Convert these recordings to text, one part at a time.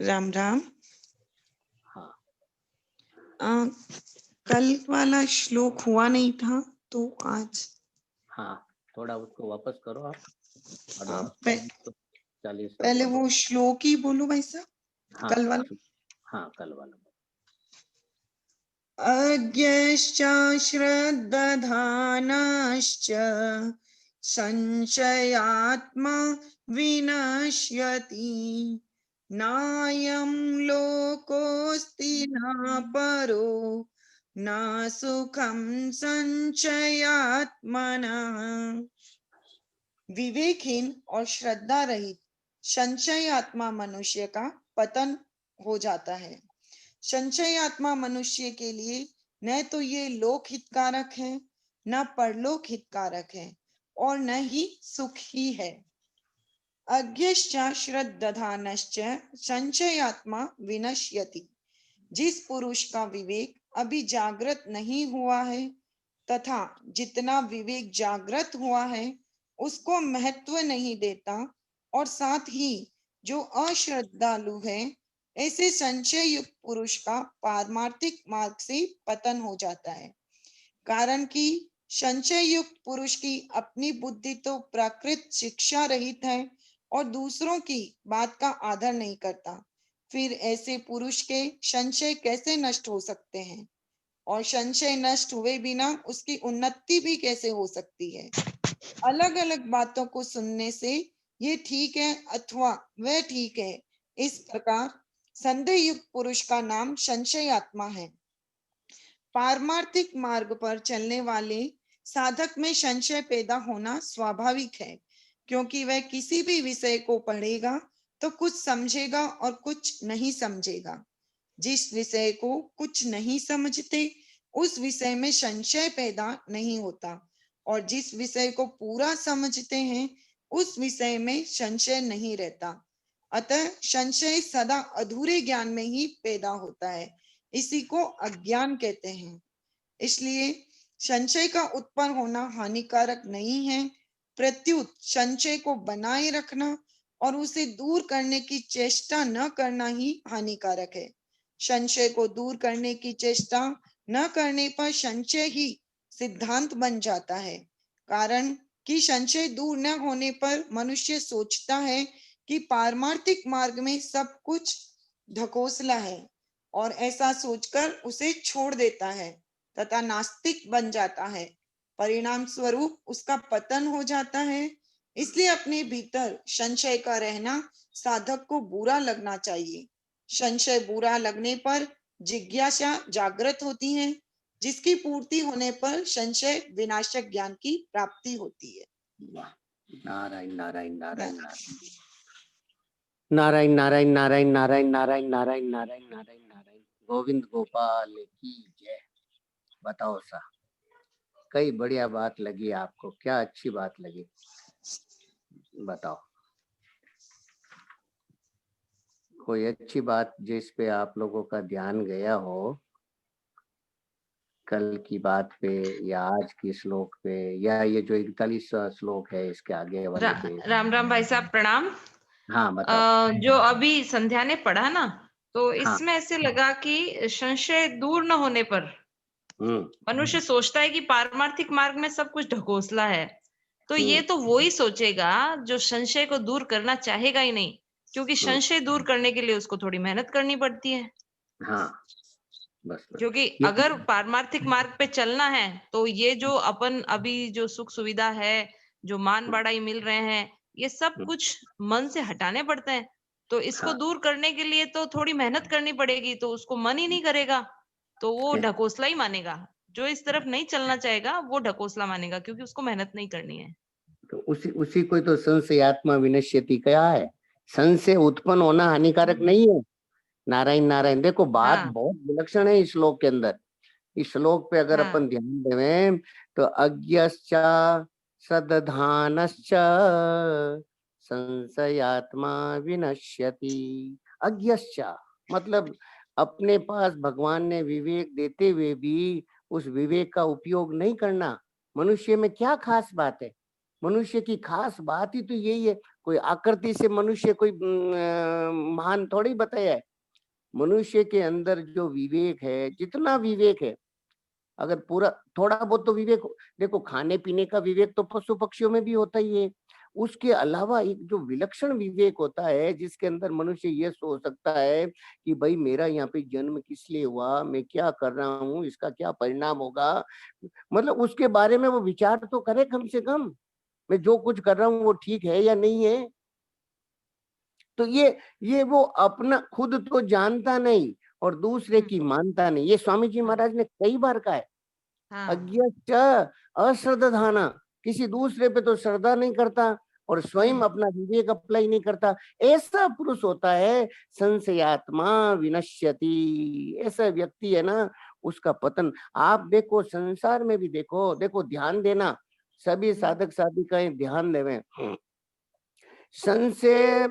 राम राम। हाँ कल वाला श्लोक हुआ नहीं था तो आज हाँ, थोड़ा उसको वापस करो आप। हाँ, और 40 पहले पढ़ो। वो श्लोक ही बोलो भाई साहब। हाँ कल वाला हाँ, कल वाला। अज्ञश्च श्रद्दधानश्च संशयात्मा विनश्यति नायं लोकोऽस्ति न परो न सुखं संशयात्मनः। विवेकहीन और श्रद्धा रहित संशय आत्मा मनुष्य का पतन हो जाता है। संशय आत्मा मनुष्य के लिए न तो ये लोक हितकारक है, न परलोक हितकारक है, और न ही सुख ही है। अज्ञश्च श्रद्धानश्च संशयात्मा विनश्यति। जिस पुरुष का विवेक अभी जागृत नहीं हुआ है तथा जितना विवेक जागृत हुआ है उसको महत्व नहीं देता, और साथ ही जो अश्रद्धालु है, ऐसे संशय युक्त पुरुष का पारमार्थिक मार्ग से पतन हो जाता है। कारण कि संशय युक्त पुरुष की अपनी बुद्धि तो प्राकृत शिक्षा रहित है और दूसरों की बात का आदर नहीं करता। फिर ऐसे पुरुष के संशय कैसे नष्ट हो सकते हैं, और संशय नष्ट हुए बिना उसकी उन्नति भी कैसे हो सकती है। अलग अलग बातों को सुनने से ये ठीक है अथवा वह ठीक है, इस प्रकार संदेह युक्त पुरुष का नाम संशय आत्मा है। पारमार्थिक मार्ग पर चलने वाले साधक में संशय पैदा होना स्वाभाविक है, क्योंकि वह किसी भी विषय को पढ़ेगा तो कुछ समझेगा और कुछ नहीं समझेगा। जिस विषय को कुछ नहीं समझते उस विषय में संशय पैदा नहीं होता, और जिस विषय को पूरा समझते हैं उस विषय में संशय नहीं रहता। अतः संशय सदा अधूरे ज्ञान में ही पैदा होता है, इसी को अज्ञान कहते हैं। इसलिए संशय का उत्पन्न होना हानिकारक नहीं है, प्रत्युत संशय को बनाए रखना और उसे दूर करने की चेष्टा न करना ही हानिकारक है। संशय को दूर करने की चेष्टा न करने पर संशय ही सिद्धांत बन जाता है। कारण कि संशय दूर न होने पर मनुष्य सोचता है कि पारमार्थिक मार्ग में सब कुछ ढकोसला है, और ऐसा सोचकर उसे छोड़ देता है तथा नास्तिक बन जाता है। परिणाम स्वरूप उसका पतन हो जाता है। इसलिए अपने भीतर संशय का रहना साधक को बुरा लगना चाहिए। संशय बुरा लगने पर जिज्ञासा जागृत होती है, जिसकी पूर्ति होने पर संशय विनाशक ज्ञान की प्राप्ति होती है। नारायण नारायण नारायण नारायण नारायण नारायण नारायण नारायण नारायण नारायण नारायण नारायण। गोविंद गोपाल की जय। बताओ सा, कई बढ़िया बात लगी आपको? क्या अच्छी बात लगी बताओ? कोई अच्छी बात जिस पे आप लोगों का ध्यान गया हो, कल की बात पे या आज की श्लोक पे या ये जो 41 श्लोक है इसके आगे वाले पे? राम राम भाई साहब, प्रणाम। हाँ बताओ। जो अभी संध्या ने पढ़ा ना, तो हाँ। इसमें ऐसे लगा कि संशय दूर न होने पर मनुष्य सोचता है कि पारमार्थिक मार्ग में सब कुछ ढकोसला है। तो ये तो वो ही सोचेगा जो संशय को दूर करना चाहेगा ही नहीं, क्योंकि संशय दूर करने के लिए उसको थोड़ी मेहनत करनी पड़ती है। हाँ बस। क्योंकि अगर पारमार्थिक मार्ग पे चलना है तो ये जो अपन अभी जो सुख सुविधा है, जो मान बढ़ाई मिल रहे हैं, ये सब कुछ मन से हटाने पड़ते हैं। तो इसको दूर करने के लिए तो थोड़ी मेहनत करनी पड़ेगी, तो उसको मन ही नहीं करेगा, तो वो ढकोसला ही मानेगा। जो इस तरफ नहीं चलना चाहेगा वो ढकोसला मानेगा, क्योंकि उसको मेहनत नहीं करनी है। तो उसी को तो संशयात्मा विनश्यति क्या है? संशय उत्पन्न होना हानिकारक नहीं है। नारायण नारायण। देखो बात बहुत विलक्षण है इस श्लोक के अंदर। इस श्लोक पे अगर अपन ध्यान देवें तो अज्ञश्च सदधानश्च संशयात्मा विनश्यति। अज्ञश्च मतलब अपने पास भगवान ने विवेक देते हुए भी उस विवेक का उपयोग नहीं करना। मनुष्य में क्या खास बात है? मनुष्य की खास बात ही तो यही है। कोई आकृति से मनुष्य कोई महान थोड़ी बताया है। मनुष्य के अंदर जो विवेक है, जितना विवेक है, अगर पूरा थोड़ा बहुत तो विवेक देखो, खाने पीने का विवेक तो पशु पक्षियों में भी होता ही है। उसके अलावा एक जो विलक्षण विवेक होता है, जिसके अंदर मनुष्य ये सोच सकता है कि भाई मेरा यहाँ पे जन्म किस लिए हुआ, मैं क्या कर रहा हूँ, इसका क्या परिणाम होगा, मतलब उसके बारे में वो विचार तो करे कम से कम, मैं जो कुछ कर रहा हूँ वो ठीक है या नहीं है। तो ये वो अपना खुद तो जानता नहीं और दूसरे की मानता नहीं। ये स्वामी जी महाराज ने कई बार कहा है, हाँ अज्ञश्च अश्रद्धाना, किसी दूसरे पे तो श्रद्धा नहीं करता और स्वयं अपना विवेक अप्लाई नहीं करता, ऐसा पुरुष होता है संशयात्मा विनश्यति। ऐसा व्यक्ति है ना, उसका पतन। आप देखो संसार में भी देखो, देखो ध्यान देना, सभी साधक साधिकाएं ध्यान देवें। संशय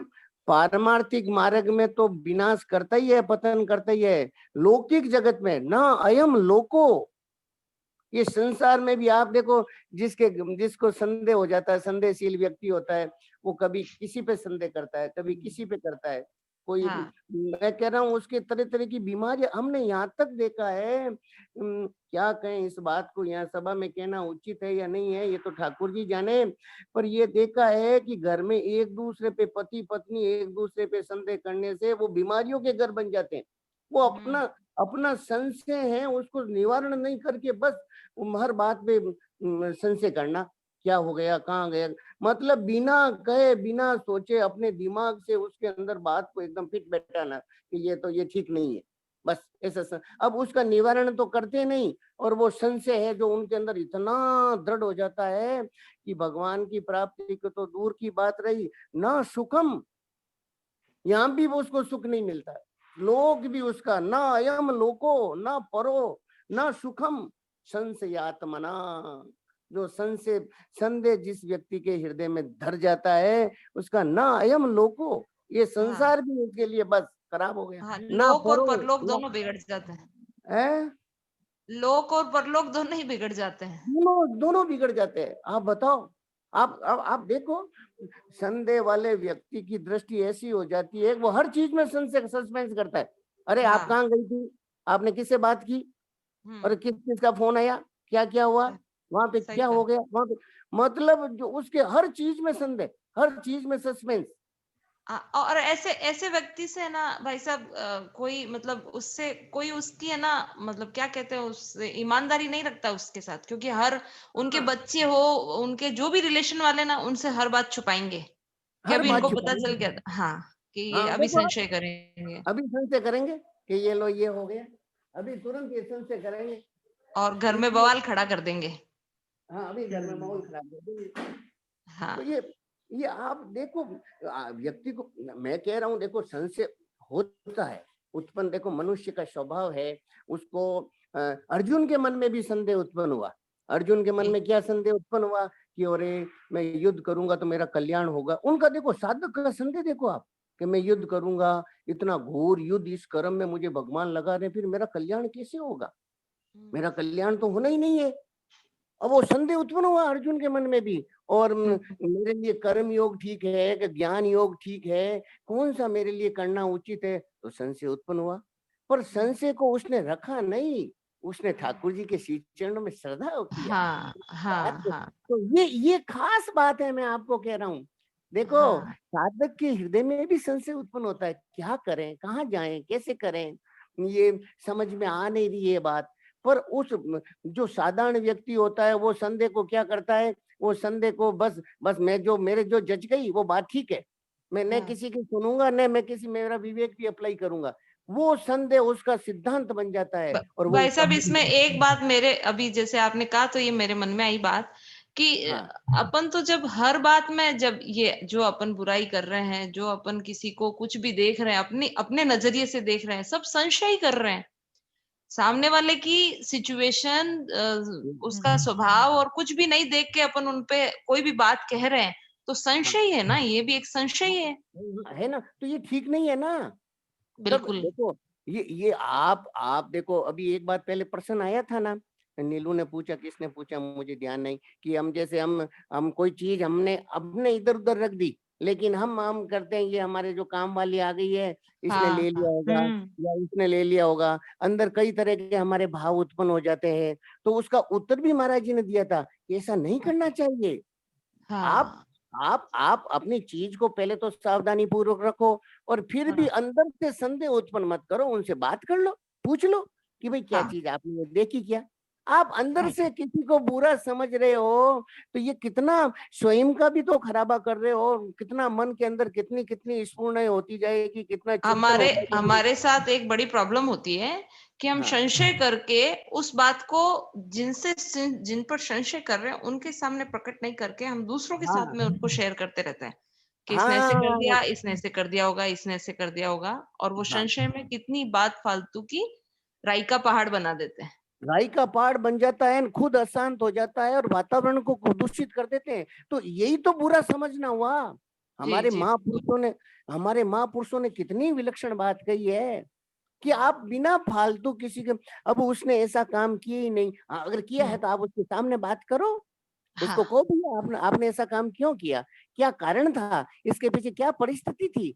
पारमार्थिक मार्ग में तो विनाश करता ही है, पतन करता ही है। लौकिक जगत में ना अयम लोको, ये संसार में भी आप देखो, जिसको संदेह हो जाता है, संदेहशील व्यक्ति होता है, वो कभी किसी पे संदेह करता है, कभी किसी पे करता है। कोई हाँ मैं कह रहा हूँ उसके तरह तरह की बीमारी हमने यहाँ तक देखा है। क्या कहें इस बात को यहाँ सभा में कहना उचित है या नहीं है, ये तो ठाकुर जी जाने। पर ये देखा है कि घर में एक दूसरे पे, पति पत्नी एक दूसरे पे संदेह करने से वो बीमारियों के घर बन जाते हैं। वो अपना अपना संशय है उसको निवारण नहीं करके बस हर बात पे संशय करना, क्या हो गया, कहाँ गया, मतलब बिना कहे बिना सोचे अपने दिमाग से उसके अंदर बात को एकदम फिट बैठाना कि ये ठीक नहीं है, बस ऐसा। अब उसका निवारण तो करते नहीं और वो संशय है जो उनके अंदर इतना दृढ़ हो जाता है कि भगवान की प्राप्ति को तो दूर की बात रही, ना सुखम, यहाँ भी वो उसको सुख नहीं मिलता है, लोक भी उसका ना अयम लोको ना परो ना सुखम संशयात्मना। जो संदेह जिस व्यक्ति के हृदय में धर जाता है, उसका ना अयम लोको, ये संसार भी उसके लिए बस खराब हो गया। हाँ, ना लोक और परो परलोक दोनों बिगड़ जाते हैं। है, लोक और परलोक दोनों ही बिगड़ जाते हैं। दोनों दोनों बिगड़ जाते हैं। आप बताओ, आप देखो, संदेह वाले व्यक्ति की दृष्टि ऐसी हो जाती है, वो हर चीज में संशय सस्पेंस करता है। अरे आप हाँ कहाँ गई थी, आपने किससे बात की, और किस किस का फोन आया, क्या क्या हुआ, वहां पे सही क्या कहा। हो गया, वहां पे, मतलब जो उसके हर चीज में संदेह, हर चीज में सस्पेंस। और ऐसे ऐसे व्यक्ति से ना भाई साहब, कोई मतलब उससे कोई उसकी है ना, मतलब क्या कहते हैं, उससे ईमानदारी नहीं रखता उसके साथ, क्योंकि हर उनके बच्चे हो, उनके जो भी रिलेशन वाले ना, उनसे हर बात छुपाएंगे कि हर अभी बात इनको पता चल छुपाएंगे। गया। हाँ, कि ये हाँ अभी देखो, संशय करेंगे अभी संशय करेंगे कि ये लो ये हो गया, अभी तुरंत ये संशय करेंगे। और घर में इसलिए बवाल खड़ा कर देंगे। हाँ, अभी घर में माहौल खराब कर देंगे। हाँ तो ये आप देखो, व्यक्ति को मैं कह रहा हूँ, देखो संशय होता है उत्पन्न, देखो मनुष्य का स्वभाव है उसको। अर्जुन के मन में भी संदेह उत्पन्न हुआ। अर्जुन के मन में क्या संदेह उत्पन्न हुआ कि अरे मैं युद्ध करूंगा तो मेरा कल्याण होगा। उनका देखो साधक का संदेह देखो आप, कि मैं युद्ध करूंगा, इतना घोर युद्ध, इस कर्म में मुझे भगवान लगा रहे, फिर मेरा कल्याण कैसे होगा, मेरा कल्याण तो होना ही नहीं है। अब वो संदेह उत्पन्न हुआ अर्जुन के मन में भी, और मेरे लिए कर्म योग ठीक है कि ज्ञान योग ठीक है, कौन सा मेरे लिए करना उचित है, तो संशय उत्पन्न हुआ। पर संशय को उसने रखा नहीं, उसने ठाकुर जी के श्री चरणों में श्रद्धा किया। हाँ हाँ हाँ तो ये खास बात है, मैं आपको कह रहा हूँ। देखो हाँ साधक के हृदय में भी संशय उत्पन्न होता है, क्या करें, कहाँ जाएं, कैसे करें, ये समझ में आ नहीं रही है बात। पर उस जो साधारण व्यक्ति होता है वो संदेह को क्या करता है, वो संदेह को बस बस मैं जो मेरे जो जज गई वो बात ठीक है, मैं न हाँ। किसी की सुनूंगा न मैं किसी, मेरा विवेक भी अप्लाई करूंगा, वो संदेह उसका सिद्धांत बन जाता है और वो भाई साहब, इसमें एक बात मेरे अभी जैसे आपने कहा तो ये मेरे मन में आई बात कि हाँ अपन तो जब हर बात में, जब ये जो अपन बुराई कर रहे हैं, जो अपन किसी को कुछ भी देख रहे हैं, अपने अपने नजरिए से देख रहे हैं, सब संशय ही कर रहे हैं। सामने वाले की सिचुएशन, उसका स्वभाव और कुछ भी नहीं देख के अपन उनपे कोई भी बात कह रहे हैं, तो संशय ही है ना, ये भी एक संशय है। है ना, तो ये ठीक नहीं है ना। तब बिल्कुल। देखो ये आप देखो, अभी एक बात पहले प्रश्न आया था ना नीलू ने पूछा, किसने पूछा मुझे ध्यान नहीं, कि हम जैसे हम कोई चीज हमने इधर उधर रख दी, लेकिन हम करते हैं ये हमारे जो काम वाली आ गई है, इसने हाँ ले लिया हाँ होगा या इसने ले लिया होगा, अंदर कई तरह के हमारे भाव उत्पन्न हो जाते हैं। तो उसका उत्तर भी महाराज जी ने दिया था कि ऐसा नहीं करना चाहिए। आप हाँ आप अपनी चीज को पहले तो सावधानी पूर्वक रखो, और फिर भी हाँ अंदर से संदेह उत्पन्न मत करो, उनसे बात कर लो, पूछ लो कि भाई क्या हाँ चीज आपने देखी क्या। आप अंदर हाँ से किसी को बुरा समझ रहे हो तो ये कितना स्वयं का भी तो खराबा कर रहे हो, कितना मन के अंदर कितनी कितनी स्फूर्णाएं होती जाएगी, कितना चिंतन हमारे होता जाएगा। हमारे साथ एक बड़ी प्रॉब्लम होती है कि हम हाँ संशय करके उस बात को जिन पर संशय कर रहे हैं उनके सामने प्रकट नहीं करके हम दूसरों के साथ हाँ में उनको शेयर करते रहते हैं कि इसने ऐसे कर हाँ दिया, इसने ऐसे कर दिया होगा, इसने ऐसे कर दिया होगा, और वो हाँ, संशय में कितनी बात फालतू की राई का पहाड़ बना देते हैं। राई का पहाड़ बन जाता है, खुद अशांत हो जाता है और वातावरण को दूषित कर देते हैं। तो यही तो बुरा समझना हुआ। जी हमारे जी बिल्कुल। महापुरुषों ने कितनी विलक्षण बात कही है कि आप बिना फालतू किसी के, अब उसने ऐसा काम किया ही नहीं, अगर किया है हम्म, तो आप उसके सामने बात करो, उसको हाँ कहो भैया आपने आपने ऐसा काम क्यों किया, क्या कारण था, इसके पीछे क्या परिस्थिति थी,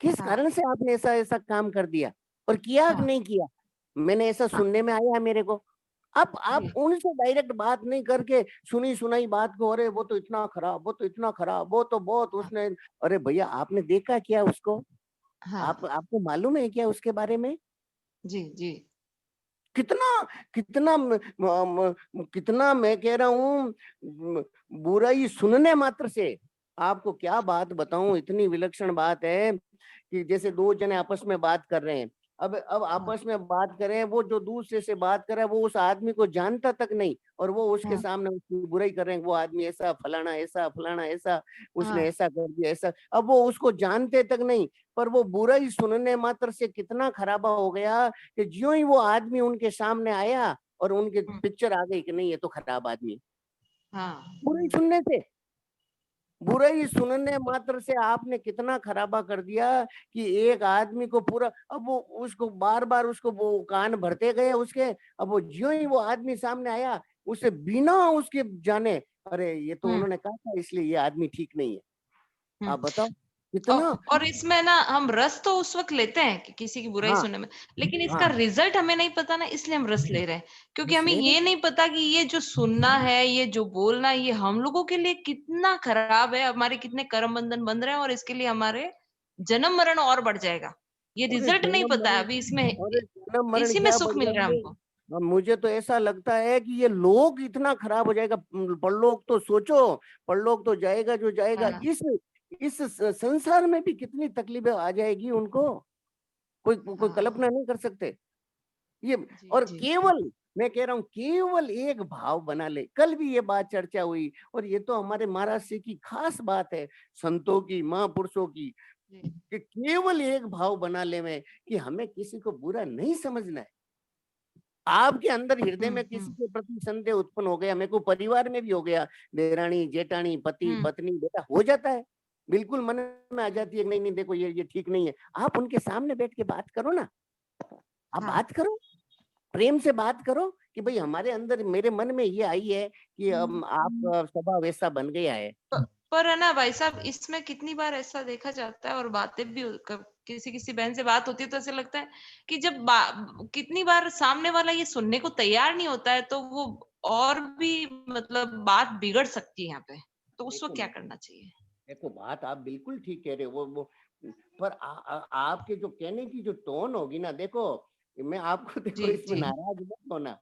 किस हाँ कारण से आपने ऐसा ऐसा काम कर दिया और किया कि हाँ नहीं किया, मैंने ऐसा हाँ सुनने में आया है मेरे को। आप जी उनसे डायरेक्ट बात नहीं करके सुनी सुनाई बात को, अरे वो तो इतना खराब, वो तो इतना खराब, वो तो बहुत हाँ उसने, अरे भैया आपने देखा क्या उसको, हाँ आपको मालूम है क्या उसके बारे में, जी जी कितना कितना कितना मैं कह रहा हूँ, बुराई सुनने मात्र से, आपको क्या बात बताऊं, इतनी विलक्षण बात है कि जैसे दो जने आपस में बात कर रहे हैं, अब हाँ आपस में बात कर रहे हैं, वो जो दूसरे से बात कर रहा है वो उस आदमी को जानता तक नहीं, और वो उसके हाँ सामने उसकी बुराई कर रहे हैं, वो आदमी ऐसा फलाना ऐसा, उसने हाँ ऐसा कर दिया ऐसा, अब वो उसको जानते तक नहीं, पर वो बुराई सुनने मात्र से कितना खराबा हो गया कि ज्यों ही वो आदमी उनके सामने आया और उनके हम्म, पिक्चर आ गई कि नहीं ये तो खराब आदमी, हाँ बुराई सुनने से, बुराई सुनने मात्र से आपने कितना खराबा कर दिया कि एक आदमी को पूरा, अब वो उसको बार बार उसको वो कान भरते गए उसके, अब वो ज्यों ही वो आदमी सामने आया, उसे बिना उसके जाने, अरे ये तो हम्म उन्होंने कहा था इसलिए ये आदमी ठीक नहीं है। हम्म आप बताओ औ कितना। और इसमें ना हम रस तो उस वक़्त लेते हैं कि किसी की बुराई हाँ सुनने में, लेकिन इसका हाँ, रिज़ल्ट हमें नहीं पता ना, इसलिए हम रस ले रहे हैं। क्योंकि बस हमें ले रहे ये हैं। नहीं पता कि ये जो सुनना है, ये जो बोलना है, ये हम लोगों के लिए कितना खराब है, हमारे कितने कर्म बंधन बंध रहे हैं और इसके लिए हमारे जन्म-मरण और बढ़ जाएगा। ये अरे रिज़ल्ट नहीं जन्म पता है, मरण, अभी इसमें अरे जन्म मरण इसी में क्या सुख बढ़ मिल रहा है जाएंगे। हमको। अब मुझे तो ऐसा लगता है कि ये लोग इतना खराब हो जाएगा, परलोक तो सोचो, परलोक तो जाएगा जो जाएगा, हाँ, इस संसार में भी कितनी तकलीफें आ जाएगी उनको, कोई हाँ। कल्पना नहीं कर सकते ये। जी, और जी। केवल मैं कह रहा हूँ केवल एक भाव बना ले, कल भी ये बात चर्चा हुई, और ये तो हमारे महाराज जी की खास बात है, संतों की महापुरुषों की, जी। कि केवल एक भाव बना ले में कि हमें किसी को बुरा नहीं समझना है। आपके अंदर हृदय हुँ, में किसी हुँ, के प्रति संदेह उत्पन्न हो गया, मेरे को परिवार में भी हो गया, देरानी जेठानी पति हुँ। पत्नी बेटा हो जाता है, बिल्कुल मन में आ जाती है, नहीं नहीं देखो ये ठीक नहीं है, आप उनके सामने बैठ के बात करो ना, आप हाँ। बात करो, प्रेम से बात करो कि भाई हमारे अंदर मेरे मन में ये आई है कि आप स्वभाव वैसा बन गया है। प पर है ना भाई साहब, इसमें कितनी बार ऐसा देखा जाता है और बातें भी किसी-किसी बहन से बात होती है तो ऐसा लगता है कि जब कितनी बार सामने वाला ये सुनने को तैयार नहीं होता है तो वो और भी मतलब बात बिगड़ सकती है यहाँ पे। तो उस वक़्त देखो क्या करना चाहिए? देखो बात आप बिल्कुल ठीक कह रहे हो, वो पर आपके जो कहने की जो टोन होगी ना, देखो मैं आपको देखो जी, इसमें जी। नाराज मत होना,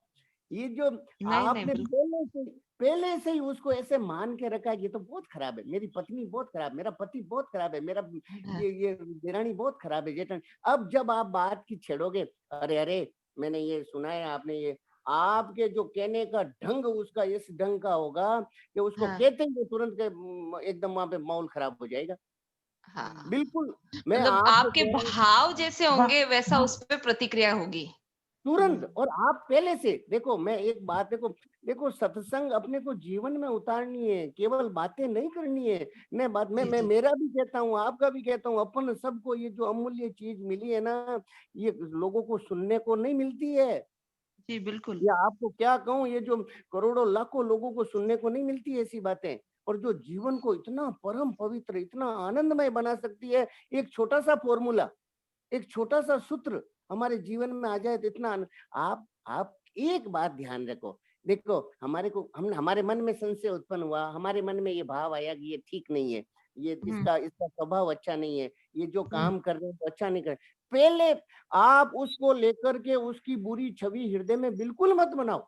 ये जो नहीं, नहीं, आपने बिल्कुल। पहले से ही उसको ऐसे मान के रखा है, ये तो बहुत खराब है, मेरी पत्नी बहुत खराब, मेरा पति बहुत खराब है, मेरा हाँ, ये देरानी बहुत खराब है, जेठानी, अब जब आप बात की छेड़ोगे, अरे अरे मैंने ये सुना है, आपने ये, आपके जो कहने का ढंग उसका इस ढंग का होगा कि उसको हाँ, कहते ही वो तुरंत एकदम वहां पे माहौल खराब हो जाएगा। हाँ। बिल्कुल, मैं मतलब आपसे आपके कह रहा हूँ, भाव जैसे होंगे वैसा उस पे प्रतिक्रिया होगी। तुरंत, हुँ। और आप पहले से देखो, मैं एक बात देखो, देखो सत्संग अपने को जीवन में उतारनी है, केवल बातें नहीं करनी है। मैं बात जी, मैं जी। मेरा भी कहता हूँ, आपका भी कहता हूँ, अपन सबको ये जो अमूल्य चीज मिली है ना, ये लोगों को सुनने को नहीं मिलती है, जी बिल्कुल। ये आपको क्या कहूँ, ये जो करोड़ों लाखों लोगों को सुनने को नहीं मिलती ऐसी बातें, और जो जीवन को इतना परम पवित्र, इतना आनंदमय बना सकती है। एक छोटा सा फॉर्मूला, एक छोटा सा सूत्र हमारे जीवन में आ जाए तो इतना आप एक बात ध्यान रखो। देखो, हमारे मन में संशय उत्पन्न हुआ, हमारे मन में ये भाव आया कि ये ठीक नहीं है, ये हम्म इसका इसका स्वभाव अच्छा नहीं है, ये जो हम्म काम कर रहे हैं तो अच्छा नहीं कर रहे। पहले आप उसको लेकर के उसकी बुरी छवि हृदय में बिल्कुल मत बनाओ।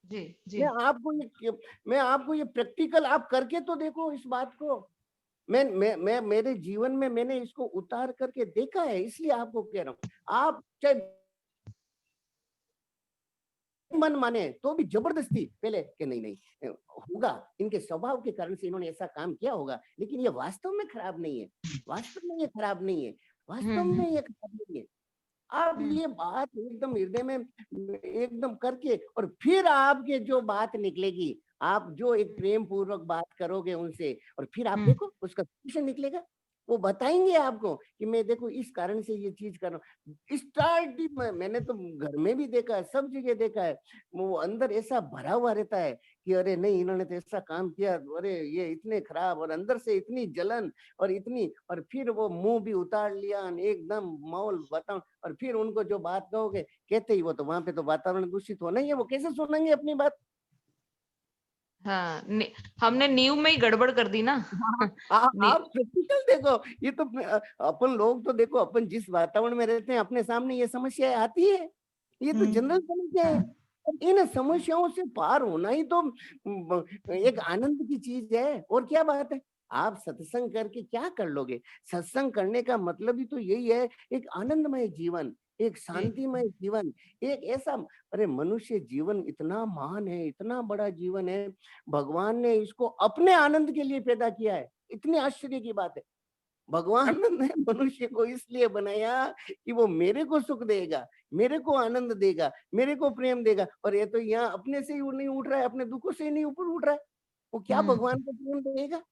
जी जी। मैं आपको ये मैं आपको ये प्रैक्टिकल आप करके तो देखो इस बात को। मैं मेरे जीवन में मैंने इसको उतार करके देखा है, इसलिए आपको कह रहा हूँ। आप चाहे मन माने तो भी जबरदस्ती पहले कि नहीं नहीं होगा, इनके स्वभाव के कारण से इन्होंने ऐसा काम किया होगा, लेकिन ये वास्तव में खराब नहीं है, वास्तव में ये खराब नहीं है, वास्तव हम्म में ये खराब नहीं है। आप हम्म ये बात एकदम हृदय में एकदम करके, और फिर आपके जो बात निकलेगी, आप जो एक प्रेम पूर्वक बात करोगे उनसे, और फिर आप हम्म देखो उसका सोल्यूशन निकलेगा। वो बताएंगे आपको कि मैं देखो इस कारण से ये चीज कर रहा हूँ। स्टार्टिंग में मैंने तो घर में भी देखा है, सब जगह देखा है, वो अंदर ऐसा भरा हुआ रहता है कि अरे नहीं इन्होंने तो ऐसा काम किया, अरे ये इतने खराब, और अंदर से इतनी जलन और इतनी, और फिर वो मुंह भी उतार लिया एकदम मौल बताओ, और फिर उनको जो बात कहोगे कहते ही वो तो वहां पे तो वातावरण दूषित होना ही है, वो कैसे सुनेंगे अपनी बात। हाँ हमने नींव में ही गड़बड़ कर दी ना। हाँ, नी, आप प्रैक्टिकल देखो, ये तो अपन लोग तो देखो, अपन जिस वातावरण में रहते हैं अपने सामने ये समस्या आती है, ये तो जनरल समस्या है। और इन समस्याओं से पार होना ही तो एक आनंद की चीज है, और क्या बात है। आप सत्संग करके क्या कर लोगे? सत्संग करने का मतलब ही तो यही है, एक आनंदमय जीवन, एक जी शांतिमय जीवन, एक ऐसा, अरे मनुष्य जीवन इतना महान है, इतना बड़ा जीवन है, भगवान ने इसको अपने आनंद के लिए पैदा किया है। इतनी आश्चर्य की बात है, भगवान ने मनुष्य को इसलिए बनाया कि वो मेरे को सुख देगा, मेरे को आनंद देगा, मेरे को प्रेम देगा, और ये तो यहाँ अपने से ही नहीं उठ रहा है, अपने दुखों से ही नहीं ऊपर उठ रहा है, वो क्या हम्म भगवान को प्रेम देगा?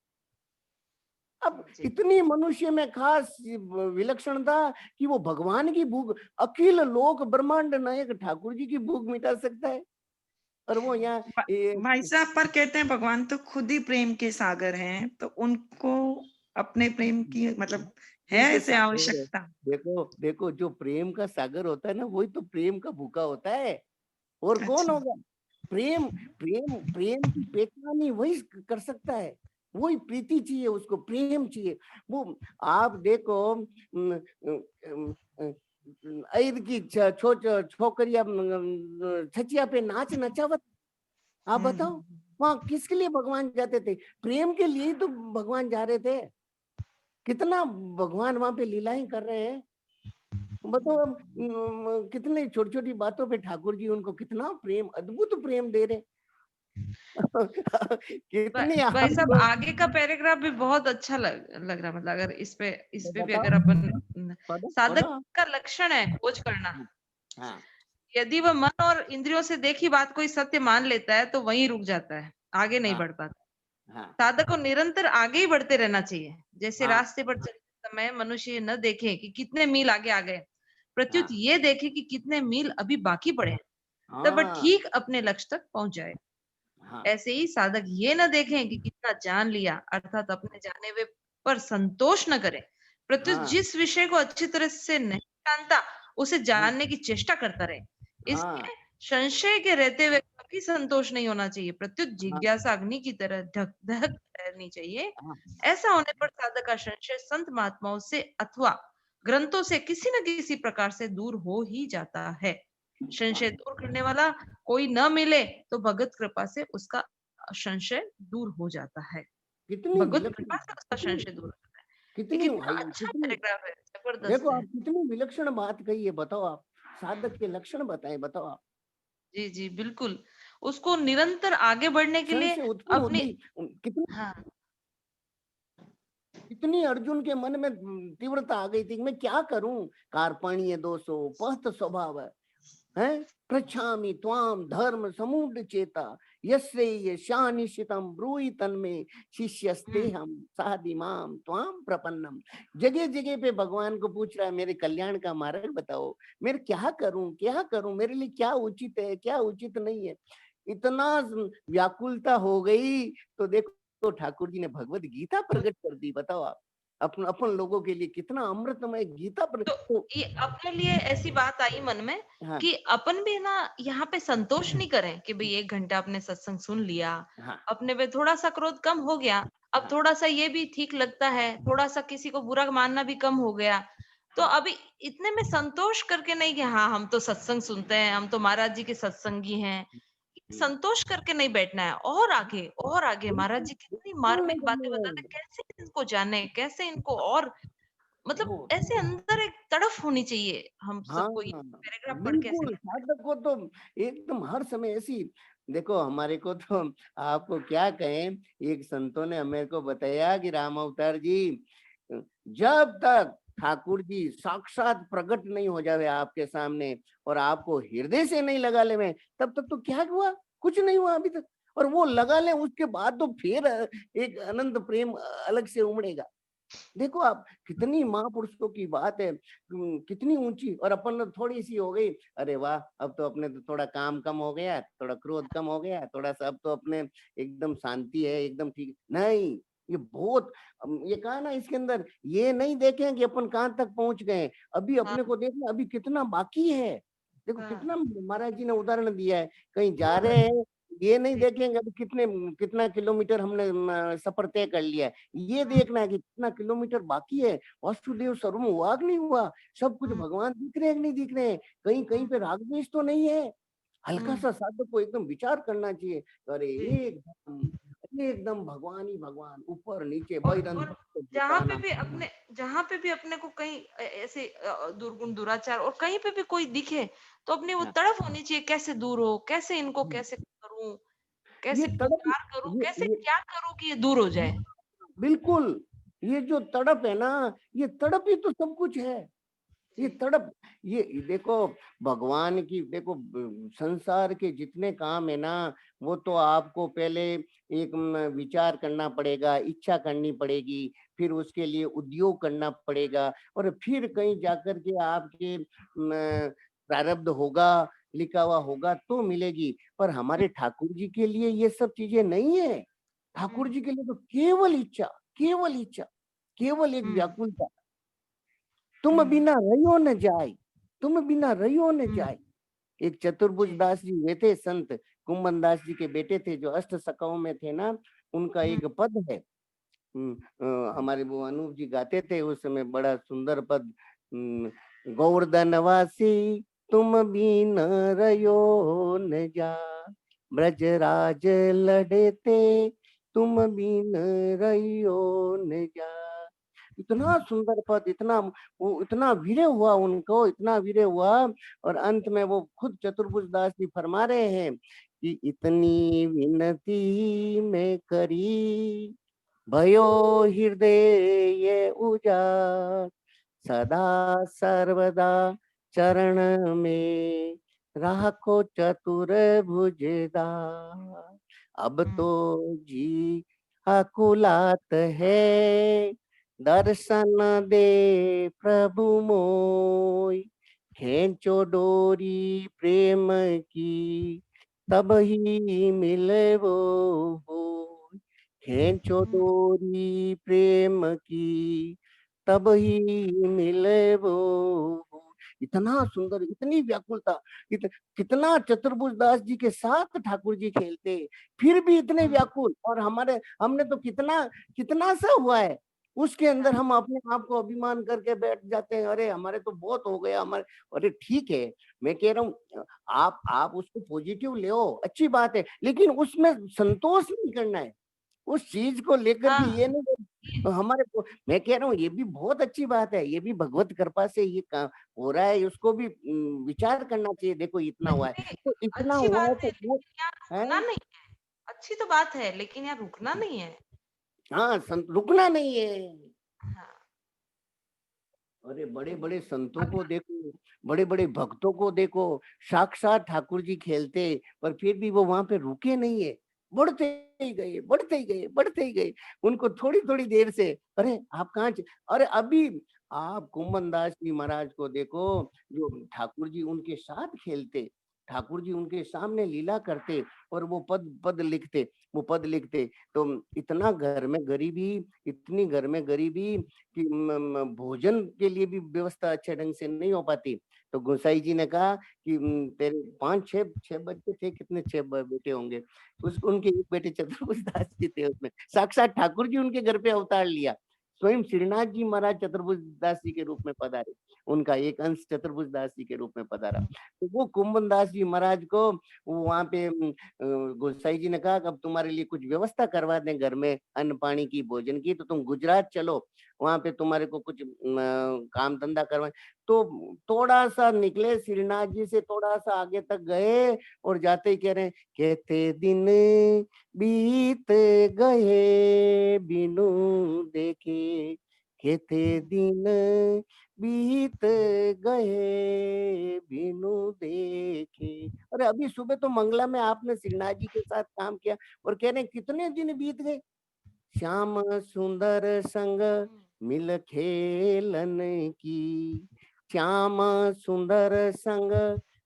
अब जी इतनी मनुष्य में खास विलक्षणता कि वो भगवान की भूख, अखिल लोक ब्रह्मांड नायक ठाकुर जी की भूख मिटा सकता है, और वो यहाँ भाई साहब पर कहते हैं भगवान तो खुद ही प्रेम के सागर हैं, तो उनको अपने प्रेम की मतलब है उनके ऐसे सागर है। आवश्यकता। देखो देखो, जो प्रेम का सागर होता है ना, वही तो प्रेम का भूखा होता है, और कौन अच्छा। होगा? प्रेम प्रेम प्रेम की पहचान ही वही कर सकता है, वही प्रीति चाहिए, उसको प्रेम चाहिए। वो आप देखो, ईद की छोकरिया छचिया पे नाच नचावत, आप बताओ हम्म। वहां किसके लिए भगवान जाते थे? प्रेम के लिए ही तो भगवान जा रहे थे। कितना भगवान वहां पे लीलाएं कर रहे हैं, बताओ। अब कितने छोटी छोटी बातों पे ठाकुर जी उनको कितना प्रेम, अद्भुत प्रेम दे रहे कितने भाई आप साहब लोग आगे का पैराग्राफ भी बहुत अच्छा लग रहा, मतलब अगर इस पे भी बताओ, अगर अपन पढ़ो साधक पढ़ो। का लक्षण है खोज करना। हाँ यदि वह मन और इंद्रियों से देखी बात कोई सत्य मान लेता है तो वहीं रुक जाता है, आगे नहीं हाँ बढ़ पाता। हाँ साधक को निरंतर आगे ही बढ़ते रहना चाहिए। जैसे हाँ रास्ते पर चलते समय मनुष्य ये न देखे कि कितने मील आगे आ गए, प्रत्युत हाँ ये देखे कि कितने मील अभी बाकी पड़े हैं, तब वह हाँ ठीक अपने लक्ष्य तक पहुंच जाए। हाँ ऐसे ही साधक ये न देखें कि कितना जान लिया, अर्थात अपने जाने हुए पर संतोष न करें, प्रत्युत हाँ जिस विषय को अच्छी तरह से नहीं जानता उसे हाँ जानने की चेष्टा करता रहे। हाँ इसलिए संशय के रहते हुए कभी संतोष नहीं होना चाहिए, प्रत्युत हाँ जिज्ञासा अग्नि की तरह ढक ढक रहनी चाहिए। हाँ ऐसा होने पर साधक का संशय संत महात्माओं से अथवा ग्रंथों से किसी न किसी प्रकार से दूर हो ही जाता है। हाँ। संशय दूर करने वाला कोई न मिले तो भगत कृपा से उसका संशय दूर हो जाता है। कितनी भगवत विलक्षण, कृपा से उसका कितनी संशय दूर होता है। ये कितनी कितना अच्छा कितनी, पैराग्राफ है, देखो जबरदस्त है। आप कितनी विलक्षण बात कही है, बताओ आप साधक के लक्षण बताएं, बताओ आप। जी जी बिल्कुल। उसको निरंतर आगे बढ़ने के लिए संशय उत्पन्न होते अपनी ही कितनी हाँ इतनी अर्जुन के मन में तीव्रता आ गई थी कि मैं क्या करूं, कार्पण्य दोषो पहत स्वभाव है, है, प्रच्छामि त्वाम धर्म समूढ़ चेता यस्यैय शानिशितम ब्रूहि तन्मे शिष्यस्ते हम साधिमाम त्वाम प्रपन्नम। जगह जगह पे भगवान को पूछ रहा है, मेरे कल्याण का मार्ग बताओ, मेरे क्या करूं, मेरे लिए क्या उचित है, क्या उचित नहीं है। इतना व्याकुलता हो गई तो देखो ठाकुर जी ने भगवत गीता प्रकट कर दी। बताओ आप, अपन अपन लोगों के लिए कितना अमृतमय गीता तो ये अपने लिए ऐसी बात आई मन में हाँ कि अपन भी ना यहाँ पे संतोष नहीं करें कि भाई 1 घंटा अपने सत्संग सुन लिया, हाँ अपने पे थोड़ा सा क्रोध कम हो गया, अब हाँ थोड़ा सा ये भी ठीक लगता है, थोड़ा सा किसी को बुरा मानना भी कम हो गया। तो हाँ अभी इतने में संतोष करके नहीं कि हाँ हम तो सत्संग सुनते हैं, हम तो महाराज जी के सत्संगी हैं, हम्म, संतोष करके नहीं बैठना है, और आगे महाराज बिल्कुल जी कितनी बिल्कुल नहीं मार्मिक बातें करना बताते है। हैं, कैसे इनको जाने, कैसे इनको और मतलब वो ऐसे अंदर एक तड़फ होनी चाहिए हम हाँ सबको। ये पैराग्राफ पढ़ के ऐसे बिल्कुल, लगता है। साधक को तो एकदम हर समय ऐसी, देखो हमारे को तो आपको क्या कहें, एक संतों ने मेरे को बताया कि राम अवतार जी, जब तक ठाकुर जी साक्षात प्रकट नहीं हो जावे आपके सामने और आपको हृदय से नहीं लगा ले में, तब तक तो क्या हुआ, कुछ नहीं हुआ अभी तक। और वो लगा ले उसके बाद तो फिर एक अनंत प्रेम अलग से उमड़ेगा। देखो आप, कितनी महापुरुषों की बात है, कितनी ऊंची, और अपन थोड़ी सी हो गई, अरे वाह अब तो अपने तो थोड़ा काम कम हो गया, थोड़ा क्रोध कम हो गया, थोड़ा सा अब तो अपने एकदम शांति है, एकदम ठीक नहीं। ये बहुत, ये कहा ना इसके अंदर, ये नहीं देखें कि अपन कहाँ तक पहुंच गए, अभी हाँ अपने को देखना अभी कितना बाकी है। देखो हाँ कितना महाराज जी ने उदाहरण दिया है, कहीं जा रहे हैं, ये नहीं देखेंगे अभी कितना किलोमीटर हमने सफर तय कर लिया है, ये देखना है कि कितना किलोमीटर बाकी है, वासुदेव सर्वम हुआ कि नहीं हुआ, सब कुछ भगवान दिख रहे हैं कि नहीं दिख रहे हैं, कहीं कहीं पे राग द्वेष तो नहीं है। हल्का सा साधक को एकदम विचार करना चाहिए, अरे एकदम भगवान ही भगवान, ऊपर नीचे बैरन और दुकाना। जहाँ पे भी अपने को कहीं ऐसे दुर्गुण दुराचार और कहीं पे भी कोई दिखे तो अपनी वो हाँ, तड़फ होनी चाहिए, कैसे दूर हो, कैसे इनको कैसे करूं, ये कैसे तड़प, उपकार करूं, कैसे ये क्या करूं कि ये दूर हो जाए। बिल्कुल, ये जो तड़प है ना, ये तड़प ही तो सब कुछ है। ये जी तड़प, ये देखो भगवान की, देखो संसार के जितने काम है ना, वो तो आपको पहले एक विचार करना पड़ेगा, इच्छा करनी पड़ेगी, फिर उसके लिए उद्योग करना पड़ेगा, और फिर कहीं जाकर के आपके प्रारब्ध होगा, लिखा हुआ होगा तो मिलेगी। पर हमारे ठाकुर जी के लिए ये सब चीजें नहीं है। ठाकुर हम्म जी के लिए तो केवल इच्छा, केवल इच्छा, केवल एक हम्म व्याकुलता, तुम हम्म बिना रहियो न जाय, तुम बिना रहियो न हम्म, जाय। एक चतुर्भुज जी दास जी हुए थे संत, कुंभन दास जी के बेटे थे, जो अष्ट सखाओं में थे ना, उनका हम्म एक पद है। हमारे वो अनूप जी गाते थे उस समय, बड़ा सुंदर पद, गोवर्धनवासी तुम बिन रयो न जा, ब्रजराज लड़ते तुम बिन रयो न जा। इतना सुंदर पद, इतना वो इतना वीर्य हुआ उनको, इतना वीर्य हुआ, और अंत में वो खुद चतुर्भुज दास जी फरमा रहे हैं कि इतनी विनती में करी, भयो हृदय ये उजाड़, सदा सर्वदा चरण में राखो चतुर भुजदार। अब हम्म तो जी आकुलात है, दर्शन दे प्रभु मोय, खींचो डोरी प्रेम की, तब ही मिले वो होय। खींचो हम्म, डोरी प्रेम की, तब ही मिले वो होय। इतना सुंदर, इतनी व्याकुलता, कितना चतुर्भुज दास जी के साथ ठाकुर जी खेलते, फिर भी इतने हम्म, व्याकुल, और हमारे हमने तो कितना कितना सा हुआ है, उसके अंदर हाँ हम अपने आप को अभिमान करके बैठ जाते हैं, अरे हमारे तो बहुत हो गया हमारे। अरे ठीक है, मैं कह रहा हूँ आप उसको पॉजिटिव ले, अच्छी बात है, लेकिन उसमें संतोष नहीं करना है, उस चीज को लेकर के ये हाँ नहीं हमारे को। मैं कह रहा हूँ ये भी बहुत अच्छी बात है, ये भी भगवत कृपा से ये काम हो रहा है, उसको भी विचार करना चाहिए, देखो इतना हुआ है, नहीं, तो इतना अच्छी हुआ है बात है तो वो लेकिन यहाँ है। रुकना नहीं है। अच्छी तो बात है लेकिन यहाँ रुकना नहीं है। हाँ रुकना नहीं है। हाँ अरे बड़े बड़े संतों को देखो, बड़े बड़े भक्तों को देखो, साक्षात ठाकुर जी खेलते, पर फिर भी वो वहां पे रुके नहीं है, बढ़ते ही गए, बढ़ते ही गए, बढ़ते ही गए। उनको थोड़ी थोड़ी देर से, अरे आप कहाँ अरे अभी आप कुंभन दास जी महाराज को देखो, जो ठाकुर जी उनके साथ खेलते, ठाकुर जी उनके सामने लीला करते, और वो पद पद लिखते, वो पद लिखते। तो इतना घर में गरीबी, इतनी घर में गरीबी कि भोजन के लिए भी व्यवस्था अच्छे ढंग से नहीं हो पाती। तो गोसाई जी ने कहा कि तेरे 5 6 बच्चे थे, कितने 6 बेटे होंगे, उस उनके एक बेटे चतुर्भुज दास जी थे, उसमें साक्षात ठाकुर जी उनके घर पे अवतार लिया। स्वयं श्रीनाथ जी महाराज चतुर्भुज दास जी के रूप में पधारे, उनका एक अंश चतुर्भुज दास जी के रूप में पधारा। तो वो कुंभन दास जी महाराज को वहां पे गोसाई जी ने कहा कि अब तुम्हारे लिए कुछ व्यवस्था करवा दें घर में अन्न पानी की, भोजन की, तो तुम गुजरात चलो, वहां पे तुम्हारे को कुछ काम धंधा करवाए। तो थोड़ा सा निकले श्रीनाथ जी से, थोड़ा सा आगे तक गए, और जाते ही कह रहे हैं, कहते दिन बीत गए बिनु देखे, कहते दिन बीत गए बिनु देखे। अरे अभी सुबह तो मंगला में आपने श्रीनाथ जी के साथ काम किया, और कह रहे हैं कितने दिन बीत गए। श्याम सुंदर संग मिल खेलन की, श्याम सुंदर संग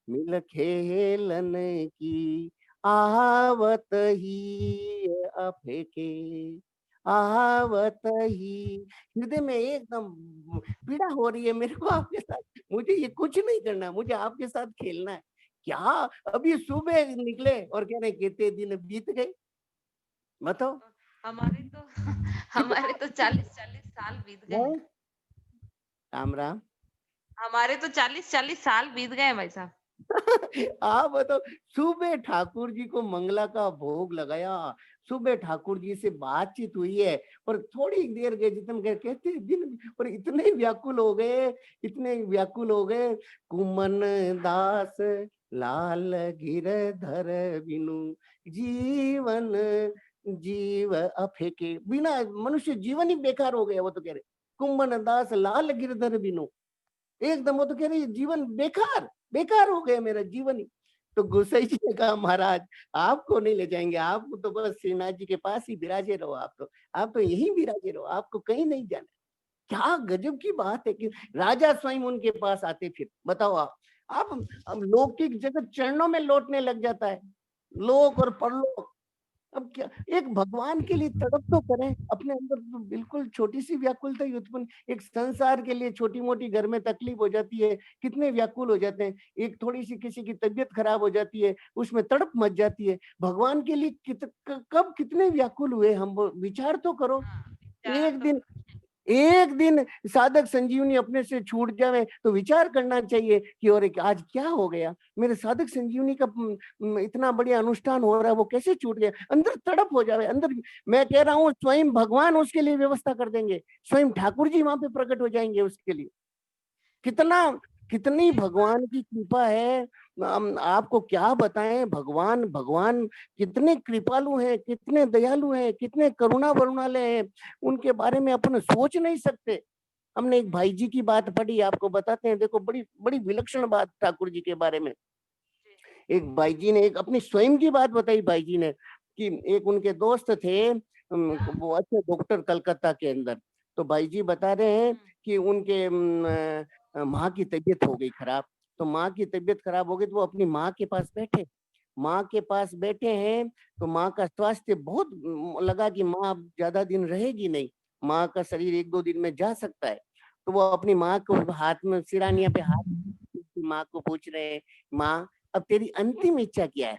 मिल खेलन की, आवत ही अफेके, आवत ही। हृदय में एकदम पीड़ा हो रही है मेरे को आपके साथ, मुझे ये कुछ नहीं करना, मुझे आपके साथ खेलना है। क्या अभी सुबह निकले और कह रहे कितने दिन बीत गए, बताओ। हमारे तो हमारे तो 40-40 साल बीत गए हैं। राम राम। हमारे तो 40-40 साल बीत गए हैं भाई साहब। आप बताओ, सुबह ठाकुर जी को मंगला का भोग लगाया, सुबह ठाकुर जी से बातचीत हुई है, और थोड़ी देर गए जितने कहते दिन, और इतने व्याकुल हो गए, इतने व्याकुल हो गए। कुमन दास लाल गिरधर बिनु जीवन जीव अफेके, बिना मनुष्य जीवन ही बेकार हो गया, वो तो कह रहे कुंभन दास लाल गिरधर बिनु, एकदम वो तो कह रहे जीवन बेकार, बेकार हो गया मेरा जीवन ही। तो गोसाई जी ने कहा महाराज आपको नहीं ले जाएंगे, आप तो बस श्रीनाथ जी के पास ही विराजे रहो, आप तो यहीं विराजे रहो, आपको कहीं नहीं जाना। क्या गजब की बात है कि राजा स्वयं उनके पास आते, फिर बताओ आप अब लौकिक जगत चरणों में लौटने लग जाता है, लोक और परलोक। अब क्या एक भगवान के लिए तड़प तो करें, अपने अंदर तो बिल्कुल छोटी सी व्याकुलता ही उत्पन्न, एक संसार के लिए छोटी मोटी घर में तकलीफ हो जाती है, कितने व्याकुल हो जाते हैं, एक थोड़ी सी किसी की तबीयत खराब हो जाती है, उसमें तड़प मच जाती है। भगवान के लिए कब कितने व्याकुल हुए हम, विचार तो करो। एक दिन, एक दिन साधक संजीवनी अपने से छूट जाए तो विचार करना चाहिए कि और आज क्या हो गया, मेरे साधक संजीवनी का इतना बढ़िया अनुष्ठान हो रहा है, वो कैसे छूट गया, अंदर तड़प हो जाए अंदर। मैं कह रहा हूँ स्वयं भगवान उसके लिए व्यवस्था कर देंगे, स्वयं ठाकुर जी वहां पे प्रकट हो जाएंगे उसके लिए। कितना, कितनी भगवान की कृपा है, हम आपको क्या बताएं। भगवान भगवान कितने कृपालु हैं, कितने दयालु हैं, कितने करुणा वरुणालय हैं, उनके बारे में अपन सोच नहीं सकते। हमने एक भाई जी की बात पढ़ी, आपको बताते हैं, देखो बड़ी बड़ी विलक्षण बात ठाकुर जी के बारे में। एक भाई जी ने एक अपनी स्वयं की बात बताई भाई जी ने, कि एक उनके दोस्त थे, वो अच्छे डॉक्टर कलकत्ता के अंदर। तो भाई जी बता रहे हैं कि उनके माँ की तबीयत हो गई खराब। तो माँ की तबीयत खराब हो गई तो वो अपनी माँ के पास बैठे, माँ के पास बैठे हैं। तो माँ का स्वास्थ्य बहुत, लगा कि माँ अब ज्यादा दिन रहेगी नहीं, माँ का शरीर 1-2 दिन में जा सकता है। तो वो अपनी माँ को हाथ में सिरानिया पे हाथ, माँ को पूछ रहे हैं, माँ अब तेरी अंतिम इच्छा क्या है,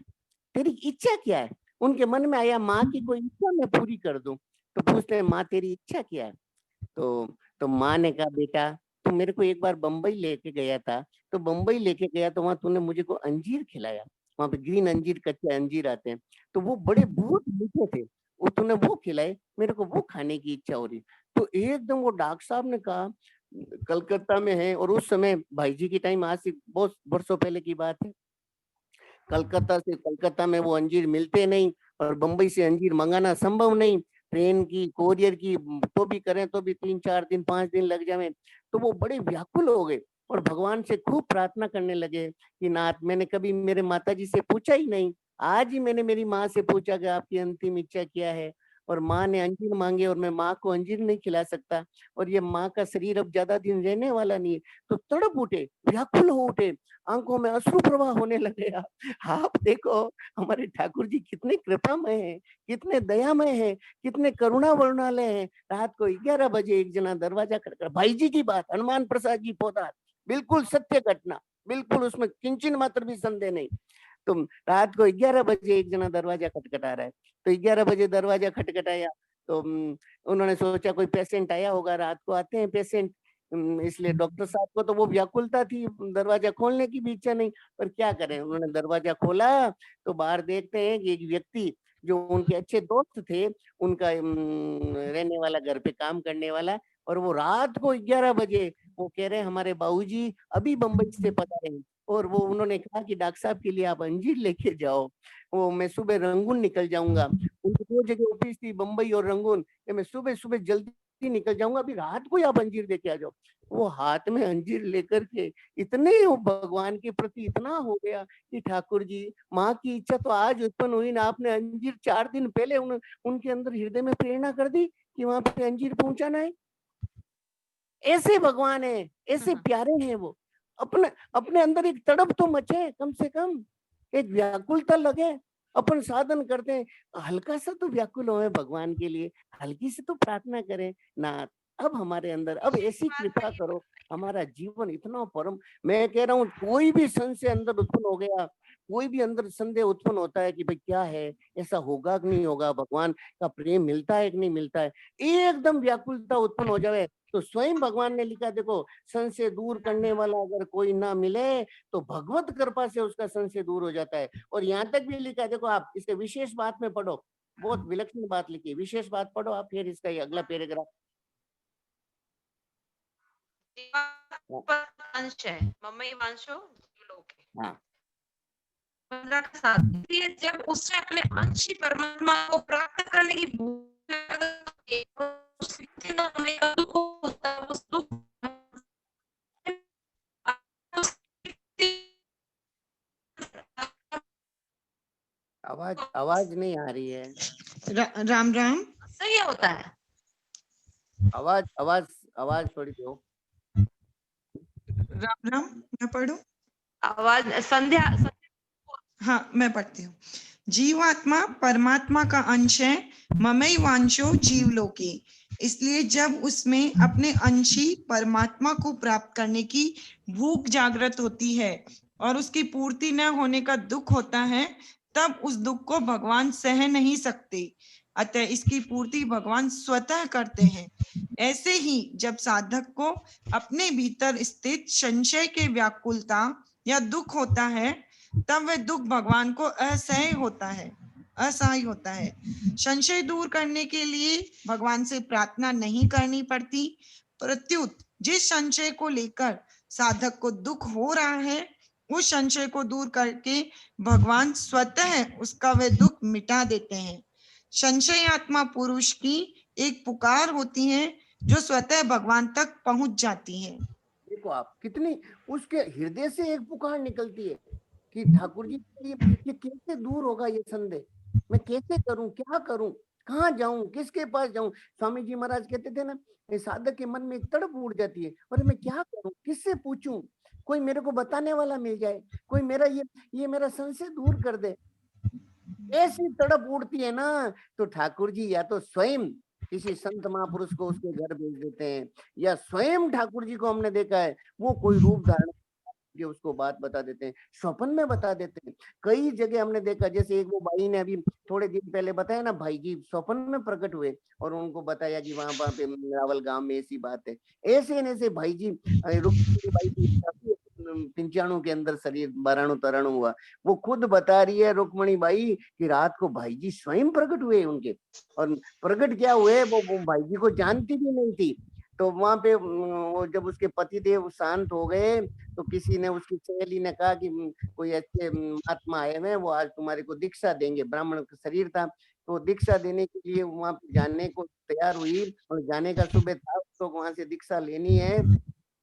तेरी इच्छा क्या है। उनके मन में आया माँ की कोई इच्छा मैं पूरी कर दूं। तो पूछते हैं माँ तेरी इच्छा क्या है। तो माँ ने कहा बेटा तू मेरे को एक बार बम्बई लेके गया था, तो बम्बई लेके गया तो वहां तूने मुझे को अंजीर खिलाया, वहां पे ग्रीन अंजीर, कच्चे अंजीर आते हैं, तो वो बड़े बहुत मीठे थे, वो तूने वो खिलाए, मेरे को वो खाने की इच्छा हो रही। तो एकदम वो डॉक्टर साहब ने कहा, कलकत्ता में है और उस समय भाई जी की टाइम, आज से बहुत वर्षों पहले की बात है, कलकत्ता में वो अंजीर मिलते नहीं और बम्बई से अंजीर मंगाना संभव नहीं। ट्रेन की, कोरियर की तो भी करें तो भी 3-4 दिन 5 दिन लग जाए। तो वो बड़े व्याकुल हो गए और भगवान से खूब प्रार्थना करने लगे कि नाथ, मैंने कभी मेरे माताजी से पूछा ही नहीं, आज ही मैंने मेरी माँ से पूछा कि आपकी अंतिम इच्छा क्या है, और माँ ने अंजीर मांगे और मैं माँ को अंजीर नहीं खिला सकता, और ये माँ का शरीर अब ज्यादा दिन रहने वाला नहीं है। तो तड़प उठे, व्याकुल हो उठे, आंखों में अश्रु प्रवाह होने लगे। आप देखो हमारे ठाकुर जी कितने कृपामय हैं, कितने दयामय हैं, कितने करुणा वर्णालय हैं। रात को 11 बजे एक जना दरवाजा खटखटा, भाई जी की बात, हनुमान प्रसाद जी पोदार, बिल्कुल सत्य घटना, बिल्कुल उसमें किंचन मात्र भी संदेह नहीं। तुम रात को 11 बजे एक जना दरवाजा खटखटा रहा है, तो 11 बजे दरवाजा खटखटाया तो उन्होंने सोचा कोई पेशेंट आया होगा, रात को आते हैं पेशेंट, इसलिए डॉक्टर साहब को तो वो व्याकुलता थी, दरवाजा खोलने की भी इच्छा नहीं, पर क्या करें, उन्होंने दरवाजा खोला तो बाहर देखते हैं कि एक व्यक्ति जो उनके अच्छे दोस्त थे, उनका रहने वाला, घर पे काम करने वाला, और वो रात को 11 बजे वो कह रहे हैं हमारे बाबूजी अभी बम्बई से पधारे हैं, और वो उन्होंने कहा कि डॉक्टर साहब के लिए आप अंजीर लेके जाओ, वो मैं सुबह रंगून निकल जाऊंगा। उनकी दो जगह ऑफिस थी, बम्बई और रंगून, कि मैं सुबह सुबह जल्दी निकल जाऊंगा, अभी रात को ही आप अंजीर लेके आ जाओ। वो हाथ में अंजीर लेकर के इतने वो भगवान के प्रति इतना हो गया कि ठाकुर जी, माँ की इच्छा तो आज उत्पन्न हुई ना, आपने अंजीर 4 दिन पहले उनके अंदर हृदय में प्रेरणा कर दी कि वहां पे अंजीर पहुंचाना है। ऐसे भगवान है, ऐसे प्यारे हैं वो। अपने अपने अंदर एक तड़प तो मचे, कम से कम एक व्याकुलता लगे। अपन साधन करते हैं, हल्का सा तो व्याकुल हो भगवान के लिए, हल्की से तो प्रार्थना करें ना, अब हमारे अंदर अब ऐसी कृपा करो, हमारा जीवन इतना परम। मैं कह रहा हूँ कोई भी संशय अंदर उत्पन्न हो गया, कोई भी अंदर संदेह उत्पन्न होता है कि भाई क्या है, ऐसा होगा कि नहीं होगा, भगवान का प्रेम मिलता है कि नहीं मिलता है, एकदम व्याकुलता उत्पन्न हो जाए, तो स्वयं भगवान ने लिखा, देखो संशय दूर करने वाला अगर कोई ना मिले तो भगवत कृपा से उसका संशय दूर हो जाता है। और यहाँ तक भी लिखा है, देखो आप इसके विशेष बात में पढ़ो, बहुत विलक्षण बात लिखी है, विशेष बात पढ़ो आप, फिर इसका ये अगला पैराग्राफ। अंश है, मम्मी वांशो लोक है। हाँ 15 का 7, इसलिए जब उसने अपने अंशी परमात्मा को प्राप्त करने की आवाज आवाज नहीं आ रही है, राम राम। सही होता है। आवाज आवाज आवाज थोड़ी दो। राम राम, मैं पढ़ूं? आवाज संध्या। हाँ, मैं पढ़ती हूँ। जीवात्मा परमात्मा का अंश है, ममई वांशो जीवलोकी। इसलिए जब उसमें अपने अंशी परमात्मा को प्राप्त करने की भूख जागृत होती है और उसकी पूर्ति न होने का दुख होता है, तब उस दुख को भगवान सह नहीं सकते, अतः इसकी पूर्ति भगवान स्वतः करते हैं। ऐसे ही जब साधक को अपने भीतर स्थित संशय के व्याकुलता या दुख होता है, तब वह दुख भगवान को असह्य होता है, असहाय होता है। संशय दूर करने के लिए भगवान से प्रार्थना नहीं करनी पड़ती, प्रत्युत जिस संशय को लेकर साधक को दुख हो रहा है, उस संशय को दूर करके भगवान स्वतः उसका वह दुख मिटा देते हैं। संशय आत्मा पुरुष की एक पुकार होती है जो स्वतः भगवान तक पहुंच जाती है। देखो आप कितनी उसके हृदय से एक पुकार निकलती है कि ठाकुर जी ये कैसे दूर होगा, ये संदेह मैं कैसे करूं, क्या करूं, कहाँ जाऊं, किसके पास जाऊं। स्वामी जी महाराज कहते थे ना, साधक के मन में एक तड़प उठ जाती है, और मैं क्या करूं, किससे पूछूं, कोई मेरे को बताने वाला मिल जाए, कोई मेरा ये मेरा संशय दूर कर दे। ऐसी तड़प उठती है ना, तो ठाकुर जी या तो स्वयं किसी संत महापुरुष को उसके घर भेज देते हैं, या स्वयं ठाकुर जी को हमने देखा है वो कोई रूप धारण के उसको बात बता देते हैं, स्वप्न में बता देते हैं। कई जगह हमने देखा, जैसे एक वो भाई ने अभी थोड़े दिन पहले बताया ना, भाई जी स्वप्न में प्रकट हुए और उनको बताया कि वहां पे रावल गांव में ऐसी बात है। ऐसे न ऐसे भाई जी, रुक्मिणी बाई की 95 के अंदर शरीर बाराणु तराणु हुआ, वो खुद बता रही है रुक्मिणी बाई कि रात को भाई जी स्वयं प्रकट हुए उनके, और प्रकट क्या हुए वो भाई जी को जानती भी नहीं थी। तो वहां पे वो जब उसके पतिदेव शांत हो गए, तो किसी ने, उसकी सहेली ने कहा कि कोई अच्छे महात्मा आए हुए हैं, वो आज तुम्हारे को दीक्षा देंगे, ब्राह्मण का शरीर था, तो दीक्षा देने के लिए वहां पे जाने को तैयार हुई और जाने का सुबह था, उसको वहां से दीक्षा लेनी है।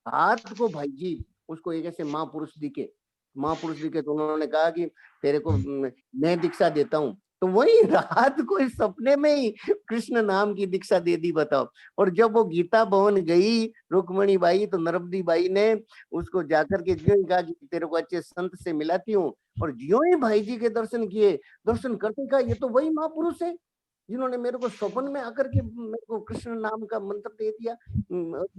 हाथ को भाई जी उसको एक ऐसे महापुरुष दिखे तो उन्होंने कहा कि तेरे को मैं दीक्षा देता हूँ। तो वही रात को इस सपने में ही कृष्ण नाम की दीक्षा दे दी, बताओ। और जब वो गीता भवन गई रुक्मणी बाई, तो नरबदी बाई ने उसको जाकर के ज्यों ही कहा कि तेरे को अच्छे संत से मिलाती हूँ। और ज्यों ही भाई जी के दर्शन किए, दर्शन करते कहा ये तो वही महापुरुष है जिन्होंने मेरे को स्वप्न में आकर के मेरे को कृष्ण नाम का मंत्र दे दिया,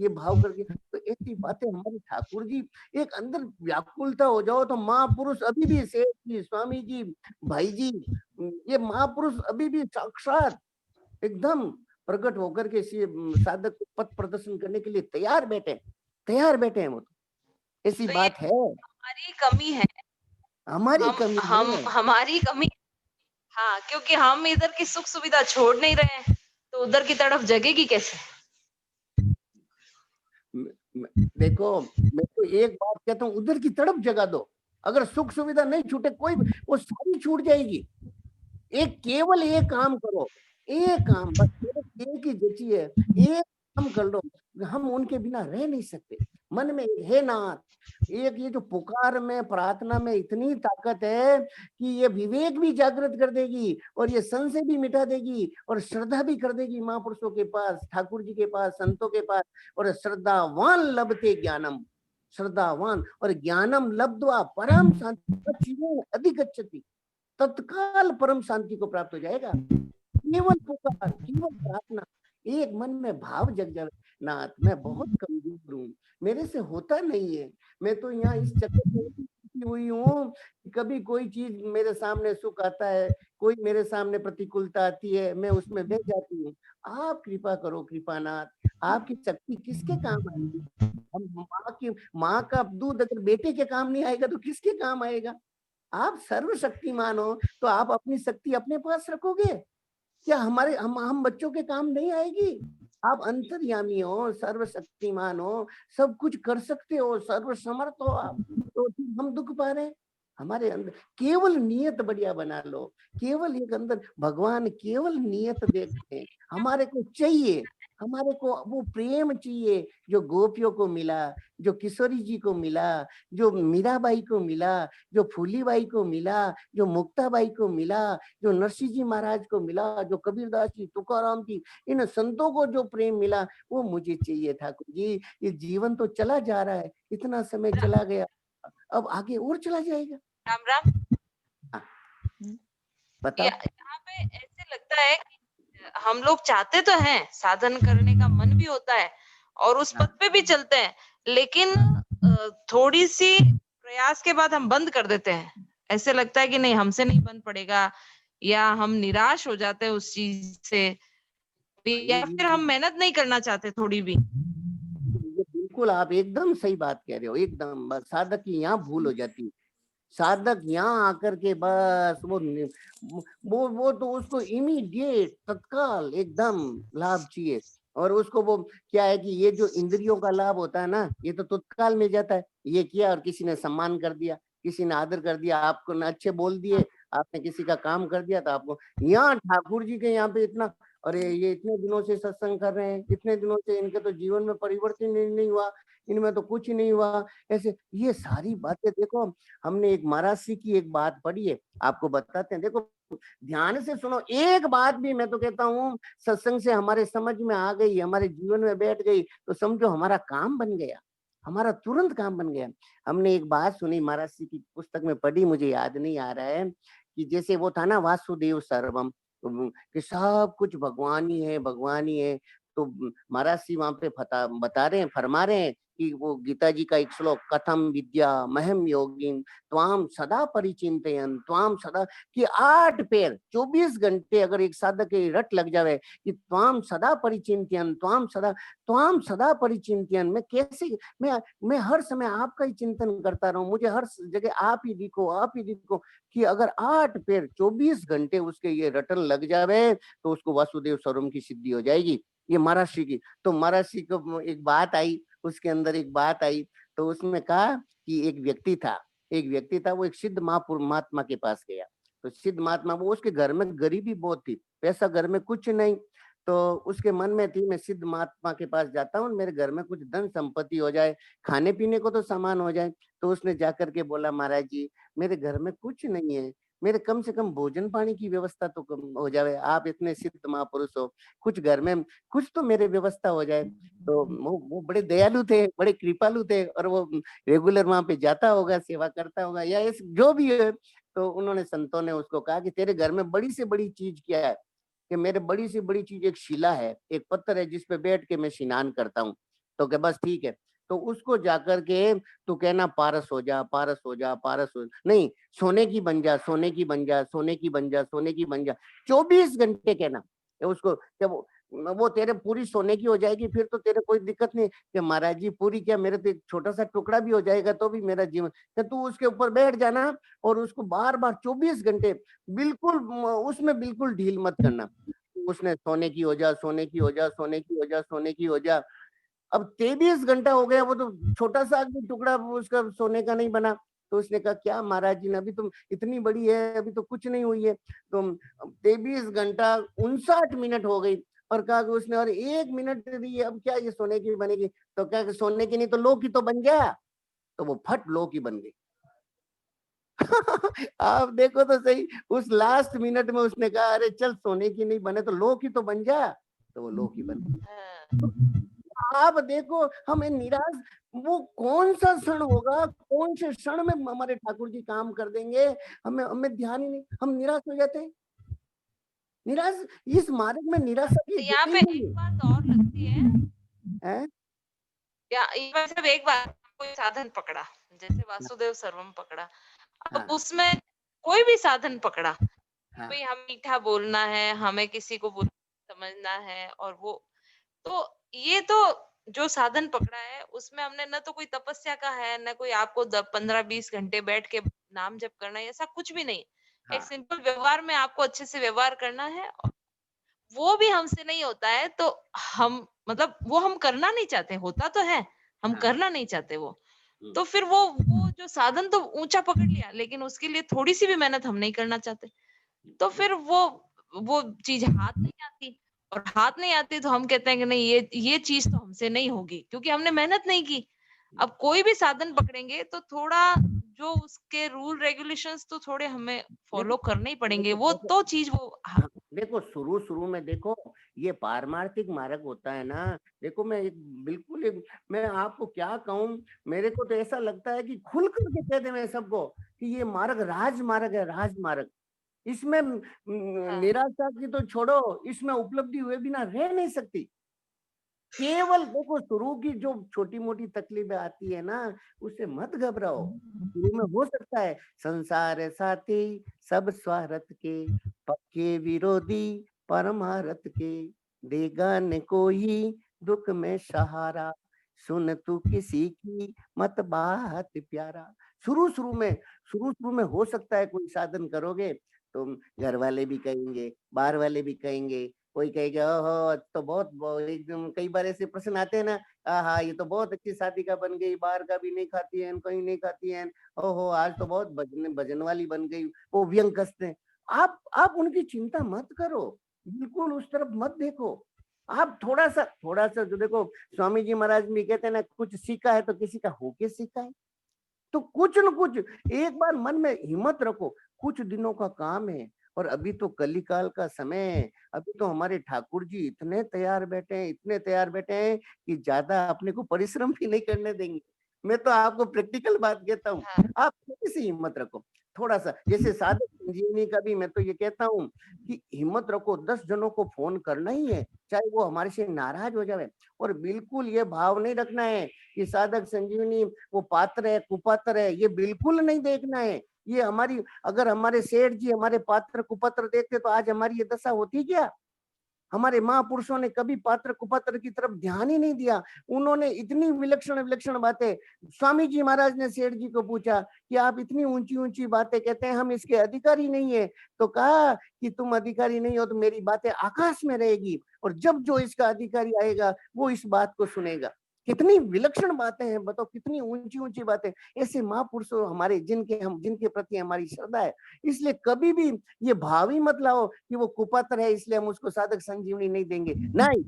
ये भाव करके। तो ऐसी बातें हमारे ठाकुर जी, एक अंदर व्याकुलता हो जाओ तो महापुरुष अभी भी सेठ जी, स्वामी जी, भाई जी, ये महापुरुष अभी भी साक्षात एकदम प्रकट होकर के साधक को पथ प्रदर्शन करने के लिए तैयार बैठे हैं वो। तो ऐसी तो ये बात है, हमारी कमी है, हमारी कमी है। हमारी कमी। हाँ, क्योंकि हम इधर की सुख सुविधा छोड़ नहीं रहे हैं, तो उधर की तरफ जगेगी कैसे? देखो मैं तो एक बात कहता हूँ, उधर की तरफ जगा दो। अगर सुख सुविधा नहीं छूटे कोई, वो सारी छूट जाएगी। केवल एक काम करो, एक काम बस, एक ही जची है, एक काम कर लो। हम उनके बिना रह नहीं सकते। मन में है नाथ, एक ये जो पुकार में प्रार्थना में इतनी ताकत है कि ये विवेक भी जागृत कर देगी और ये संशय भी मिटा देगी और श्रद्धा भी कर देगी महापुरुषों के पास, ठाकुर जी के पास, संतों के पास। और श्रद्धावान लभते ज्ञानम, श्रद्धावान और ज्ञानम लब्ध्वा परम शांति अधिगच्छति, तत्काल परम शांति को प्राप्त हो जाएगा। केवल पुकार, केवल प्रार्थना, एक मन में भाव जग जाए, नाथ मैं बहुत कमजोर हूँ, मेरे से होता नहीं है। मैं तो यहाँ इस चक्कर में हुई हूँ, कभी कोई चीज मेरे सामने सुख आता है, कोई मेरे सामने प्रतिकूलता आती है, मैं उसमें बह जाती हूँ। आप कृपा करो कृपानाथ, आपकी शक्ति किसके काम आएगी? हम माँ का दूध अगर बेटे के काम नहीं आएगा तो किसके काम आएगा? आप सर्वशक्तिमान हो तो आप अपनी शक्ति अपने पास रखोगे क्या? हम बच्चों के काम नहीं आएगी? आप अंतर्यामी हो, सर्वशक्तिमान हो, सब कुछ कर सकते हो, सर्वसमर्थ हो आप, तो हम दुख पा रहे हैं? हमारे अंदर केवल नियत बढ़िया बना लो, केवल एक अंदर भगवान केवल नियत देखते हैं। हमारे को चाहिए, हमारे को वो प्रेम चाहिए जो गोपियों को मिला, जो किशोरी जी को मिला, जो मीराबाई को मिला, जो फूलीबाई को मिला, जो मुक्ताबाई को मिला, जो नरसिंह जी महाराज को मिला, जो कबीरदास जी, तुकाराम जी, इन संतों को जो प्रेम मिला, वो मुझे चाहिए ठाकुर जी। ये जीवन तो चला जा रहा है, इतना समय चला गया, अब आगे और चला जाएगा। राम राम। बताओ। यहाँ पे ऐसे लगता है कि हम लोग चाहते तो हैं, साधन करने का मन भी होता है और उस पथ पे भी चलते हैं, लेकिन थोड़ी सी प्रयास के बाद हम बंद कर देते हैं। ऐसे लगता है कि नहीं, हमसे नहीं बन पड़ेगा, या हम निराश हो जाते हैं उस चीज से, या फिर हम मेहनत नहीं करना चाहते थोड़ी भी। बिल्कुल आप एकदम सही बात कह रहे हो, एकदम। बस साधक की यहाँ भूल हो जाती है। साधक यहाँ आकर के बस वो तो उसको इमीडिएट तत्काल एकदम लाभ चाहिए। और उसको वो क्या है कि ये जो इंद्रियों का लाभ होता है ना, ये तो तत्काल मिल जाता है। ये किया और किसी ने सम्मान कर दिया, किसी ने आदर कर दिया, आपको न अच्छे बोल दिए, आपने किसी का काम कर दिया तो आपको। यहाँ ठाकुर जी के यहाँ पे इतना, अरे ये इतने दिनों से सत्संग कर रहे हैं, इतने दिनों से इनके तो जीवन में परिवर्तन नहीं हुआ, इनमें तो कुछ नहीं हुआ, ऐसे ये सारी बातें। देखो हमने एक महाराज की एक बात पढ़ी है, आपको बताते हैं, देखो ध्यान से सुनो। एक बात भी मैं तो कहता हूँ सत्संग से हमारे समझ में आ गई, हमारे जीवन में बैठ गई, तो समझो हमारा काम बन गया, हमारा तुरंत काम बन गया। हमने एक बात सुनी, महाराज की पुस्तक में पढ़ी, मुझे याद नहीं आ रहा है, कि जैसे वो था ना वासुदेव सर्वम, कि सब कुछ भगवान ही है, भगवान ही है। तो महाराज जी वहां पे बता रहे हैं, फरमा रहे हैं कि वो गीता जी का एक श्लोक, कथम विद्या महम योगिन त्वाम सदा परिचिंतयन त्वाम सदा, कि 8 पैर 24 घंटे अगर एक साधक के रट लग जावे कि त्वाम सदा परिचिंतयन त्वाम सदा परिचिंतयन, मैं कैसे, मैं हर समय आपका ही चिंतन करता रहूं, मुझे हर जगह आप ही दिखो, कि अगर 8 पैर 24 घंटे उसके ये रटन लग जावे तो उसको वासुदेव स्वरूप की सिद्धि हो जाएगी। ये महाराज जी की। तो महाराज जी को एक बात आई, उसके अंदर एक बात आई, तो उसमें कहा कि एक व्यक्ति था, वो एक सिद्ध महात्मा के पास गया। तो सिद्ध महात्मा, वो उसके घर में गरीबी बहुत थी, पैसा घर में कुछ नहीं। तो उसके मन में थी मैं सिद्ध महात्मा के पास जाता हूँ, मेरे घर में कुछ धन संपत्ति हो जाए, खाने पीने को तो सामान हो जाए। तो उसने जाकर के बोला, महाराज जी मेरे घर में कुछ नहीं है, मेरे कम से कम भोजन पानी की व्यवस्था तो कम हो जाए, आप इतने सिद्ध महापुरुष हो, कुछ घर में कुछ तो मेरे व्यवस्था हो जाए। तो वो बड़े दयालु थे, बड़े कृपालु थे, और वो रेगुलर वहां पे जाता होगा, सेवा करता होगा या जो भी है। तो उन्होंने संतों ने उसको कहा कि तेरे घर में बड़ी से बड़ी चीज क्या है? कि मेरे बड़ी से बड़ी चीज एक शिला है, एक पत्थर है जिस पे बैठ के मैं स्नान करता हूँ। तो क्या बस ठीक है। तो उसको जाकर के तू कहना पारस हो जा, पारस हो जा, पारस हो नहीं, सोने की बन जा, सोने की बन जा, सोने की बन जा, सोने की बन जा, 24 घंटे कहना। उसको जब वो तेरे पूरी सोने की हो जाएगी फिर तो तेरे कोई दिक्कत नहीं कि महाराज जी पूरी क्या, मेरे तो एक छोटा सा टुकड़ा भी हो जाएगा तो भी मेरा जीवन। तो तू उसके ऊपर बैठ जाना और उसको बार बार 24 घंटे बिल्कुल उसमें बिल्कुल ढील मत करना। उसने सोने की हो जा, सोने की हो जा, सोने की हो जा, सोने की हो जा। अब 23 घंटा हो गया, वो तो छोटा सा भी टुकड़ा उसका सोने का नहीं बना। तो उसने कहा क्या महाराज जी ने, अभी तुम इतनी बड़ी है, अभी तो कुछ नहीं हुई है। तो 23 घंटा 59 मिनट हो गई, और कहा कि उसने और 1 मिनट दी है, अब क्या ये सोने की बनेगी? तो क्या कि सोने की नहीं तो लोह की तो बन गया। तो वो फट लोह की बन गई। आप देखो तो सही, उस लास्ट मिनट में उसने कहा अरे चल सोने की नहीं बने तो लोह की तो बन जा। तो वो लोह की बन गई। आप देखो हमें निराश, वो कौन सा क्षण होगा, कौन से क्षण में हमारे ठाकुर जी काम कर देंगे, हमें हमें ध्यान ही नहीं, हम निराश हो जाते हैं। निराश, इस मार्ग में निराशा की यहाँ जगह पे ही नहीं एक बात और लगती है, है। या सिर्फ एक बात, कोई साधन पकड़ा, जैसे वासुदेव सर्वम पकड़ा, अब हाँ उसमें कोई भी साधन पकड़ा, हाँ भाई हम मीठा बोलना है, हमें किसी को समझना है, और वो तो ये तो जो साधन पकड़ा है उसमें हमने न तो कोई तपस्या का है, न कोई आपको 15-20 घंटे बैठ के नाम जप करना है, ऐसा कुछ भी नहीं। एक हाँ सिंपल व्यवहार में आपको अच्छे से व्यवहार करना है, वो भी हमसे नहीं होता है तो हम मतलब वो हम करना नहीं चाहते, होता तो है, हम हाँ करना नहीं चाहते वो। हम्म, तो फिर वो जो साधन तो ऊंचा पकड़ लिया, लेकिन उसके लिए थोड़ी सी भी मेहनत हम नहीं करना चाहते, तो फिर वो चीज हाथ नहीं आती। और हाथ नहीं आती तो हम कहते हैं कि नहीं, ये चीज तो हमसे नहीं होगी, क्योंकि हमने मेहनत नहीं की। अब कोई भी साधन पकड़ेंगे तो थोड़ा जो उसके रूल रेगुलेशंस तो थोड़े हमें देखो फॉलो करने ही पड़ेंगे, देखो वो देखो तो चीज वो हाँ, देखो शुरू शुरू में देखो ये पारमार्थिक मार्ग होता है ना। देखो मैं बिल्कुल मैं आपको क्या कहूँ, मेरे को तो ऐसा लगता है कि खुल करके कह दे मैं सबको कि ये मार्ग राजमार्ग है, राजमार्ग। इसमें हाँ निराशा की तो छोड़ो, इसमें उपलब्धि हुए बिना रह नहीं सकती। केवल देखो शुरू की जो छोटी मोटी तकलीफें आती है ना, उससे मत घबराओ। शुरू में हो सकता है संसार साथी सब स्वार्थ के, पक्के विरोधी परमारथ के, देगा न कोई दुख में सहारा, सुन तू किसी की मत बात प्यारा। शुरू शुरू में हो सकता है कोई साधन करोगे तो घर वाले भी कहेंगे, बाहर वाले भी कहेंगे, कोई कहेगा ओहो तो बहुत एकदम, कई बार ऐसे प्रश्न आते हैं ना, हाँ ये तो बहुत अच्छी शादी का बन गई, बाहर का भी नहीं खाती है, कहीं नहीं खाती है, ओहो आज तो बहुत भजन भजन वाली बन गई, वो व्यंग कसते हैं। आप उनकी चिंता मत करो, बिल्कुल उस तरफ मत देखो। आप थोड़ा सा जो देखो, स्वामी जी महाराज भी कहते हैं ना, कुछ सीखा है तो किसी का होके सीखा है। तो कुछ न कुछ एक बार मन में हिम्मत रखो, कुछ दिनों का काम है। और अभी तो कलिकाल का समय है, अभी तो हमारे ठाकुर जी इतने तैयार बैठे हैं, इतने तैयार बैठे हैं कि ज्यादा अपने को परिश्रम भी नहीं करने देंगे। मैं तो आपको प्रैक्टिकल बात कहता हूँ, हाँ आप थोड़ी सी हिम्मत रखो। थोड़ा सा जैसे साधक संजीवनी का भी मैं तो ये कहता हूँ कि हिम्मत रखो, 10 जनों को फोन करना ही है, चाहे वो हमारे से नाराज हो जाए। और बिल्कुल ये भाव नहीं रखना है कि साधक संजीवनी वो पात्र है कुपात्र है, ये बिल्कुल नहीं देखना है। ये हमारी, अगर हमारे सेठ जी हमारे पात्र कुपात्र देखते तो आज हमारी ये दशा होती क्या? हमारे महापुरुषों ने कभी पात्र कुपात्र की तरफ ध्यान ही नहीं दिया। उन्होंने इतनी विलक्षण विलक्षण बातें, स्वामी जी महाराज ने सेठ जी को पूछा कि आप इतनी ऊंची ऊंची बातें कहते हैं, हम इसके अधिकारी नहीं है। तो कहा कि तुम अधिकारी नहीं हो तो मेरी बातें आकाश में रहेगी, और जब जो इसका अधिकारी आएगा वो इस बात को सुनेगा। कितनी विलक्षण बातें हैं, बताओ कितनी ऊंची ऊंची बातें। ऐसे महापुरुषों हमारे जिनके प्रति हमारी श्रद्धा है, इसलिए कभी भी ये भाव ही मत लाओ कि वो कुपात्र है इसलिए हम उसको साधक संजीवनी नहीं देंगे। नहीं,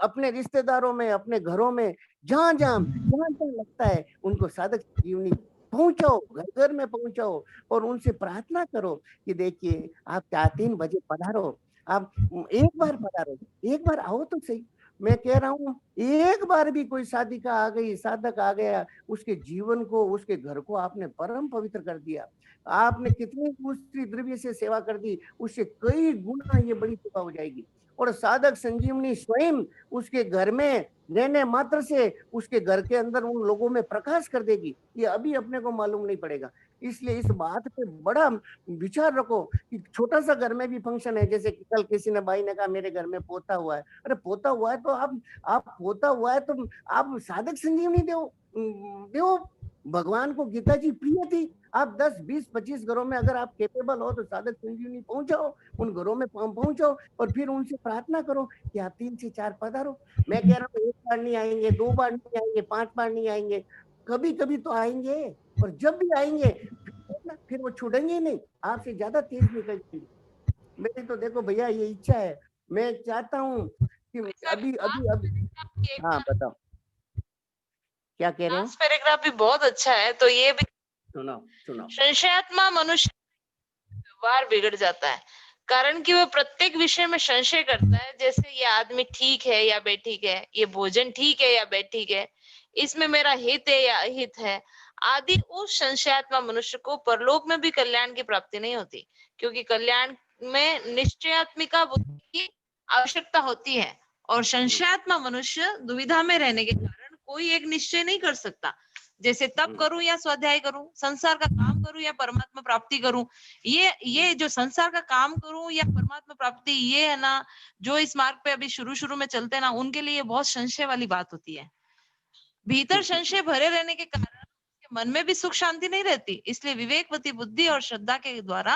अपने रिश्तेदारों में, अपने घरों में, जहां जहां लगता है उनको साधक संजीवनी पहुंचाओ, घर घर में पहुंचाओ और उनसे प्रार्थना करो कि देखिए आप 4-3 बजे पधारो, आप एक बार पधारो, एक बार आओ तो सही। मैं कह रहा हूँ एक बार भी कोई साधिका आ गई, साधक आ गया, उसके जीवन को, उसके घर को आपने परम पवित्र कर दिया। आपने कितनी दूसरी द्रव्य से सेवा कर दी, उससे कई गुना ये बड़ी सेवा हो जाएगी। और साधक संजीवनी स्वयं उसके घर में रहने मात्र से उसके घर के अंदर उन लोगों में प्रकाश कर देगी, ये अभी अपने को मालूम नहीं पड़ेगा। इसलिए इस बात पे बड़ा विचार रखो कि छोटा सा घर में भी फंक्शन है, जैसे कि कल किसी ने भाई ने कहा मेरे घर में पोता हुआ है। अरे पोता हुआ है तो आप पोता हुआ है तो आप साधक संजीवनी दो। भगवान को गीता जी प्रिय थी। आप 10, 20, 25 घरों में अगर आप कैपेबल हो तो साधक संजीवनी पहुंचाओ, उन घरों में पहुंचो और फिर उनसे प्रार्थना करो कि आप 3 से 4 पधारो। मैं कह रहा हूँ 1 बार नहीं आएंगे, 2 बार नहीं आएंगे, 5 बार नहीं आएंगे, कभी कभी तो आएंगे। और जब भी आएंगे फिर वो छूटेंगे ही नहीं, आपसे ज्यादा तेज निकल जाएंगे। मेरी तो देखो भैया ये इच्छा है, मैं चाहता हूँ कि अभी हाँ बताओ क्या कह रहे हो। लास्ट पैराग्राफ भी बहुत अच्छा है, तो ये भी सुनो। संशयात्मा मनुष्य व्यवहार बिगड़ जाता है, कारण कि वो प्रत्येक विषय में संशय करता है, जैसे ये आदमी ठीक है या बेठीक है, ये भोजन ठीक है या बेठीक है, इसमें मेरा हित है या अहित है आदि। उस संशयात्मा मनुष्य को परलोक में भी कल्याण की प्राप्ति नहीं होती, क्योंकि कल्याण में निश्चयात्मिका बुद्धि की आवश्यकता होती है, और संशयात्मा मनुष्य दुविधा में रहने के कारण कोई एक निश्चय नहीं कर सकता, जैसे तप करूं या स्वाध्याय करूं, संसार का काम करूं या परमात्मा प्राप्ति करूं। ये जो संसार का काम करूं या परमात्मा प्राप्ति, ये है ना जो इस मार्ग पे अभी शुरू में चलते हैं ना, उनके लिए बहुत संशय वाली बात होती है। भीतर संशय भरे रहने के कारण मन में भी सुख शांति नहीं रहती, इसलिए विवेकवती बुद्धि और श्रद्धा के द्वारा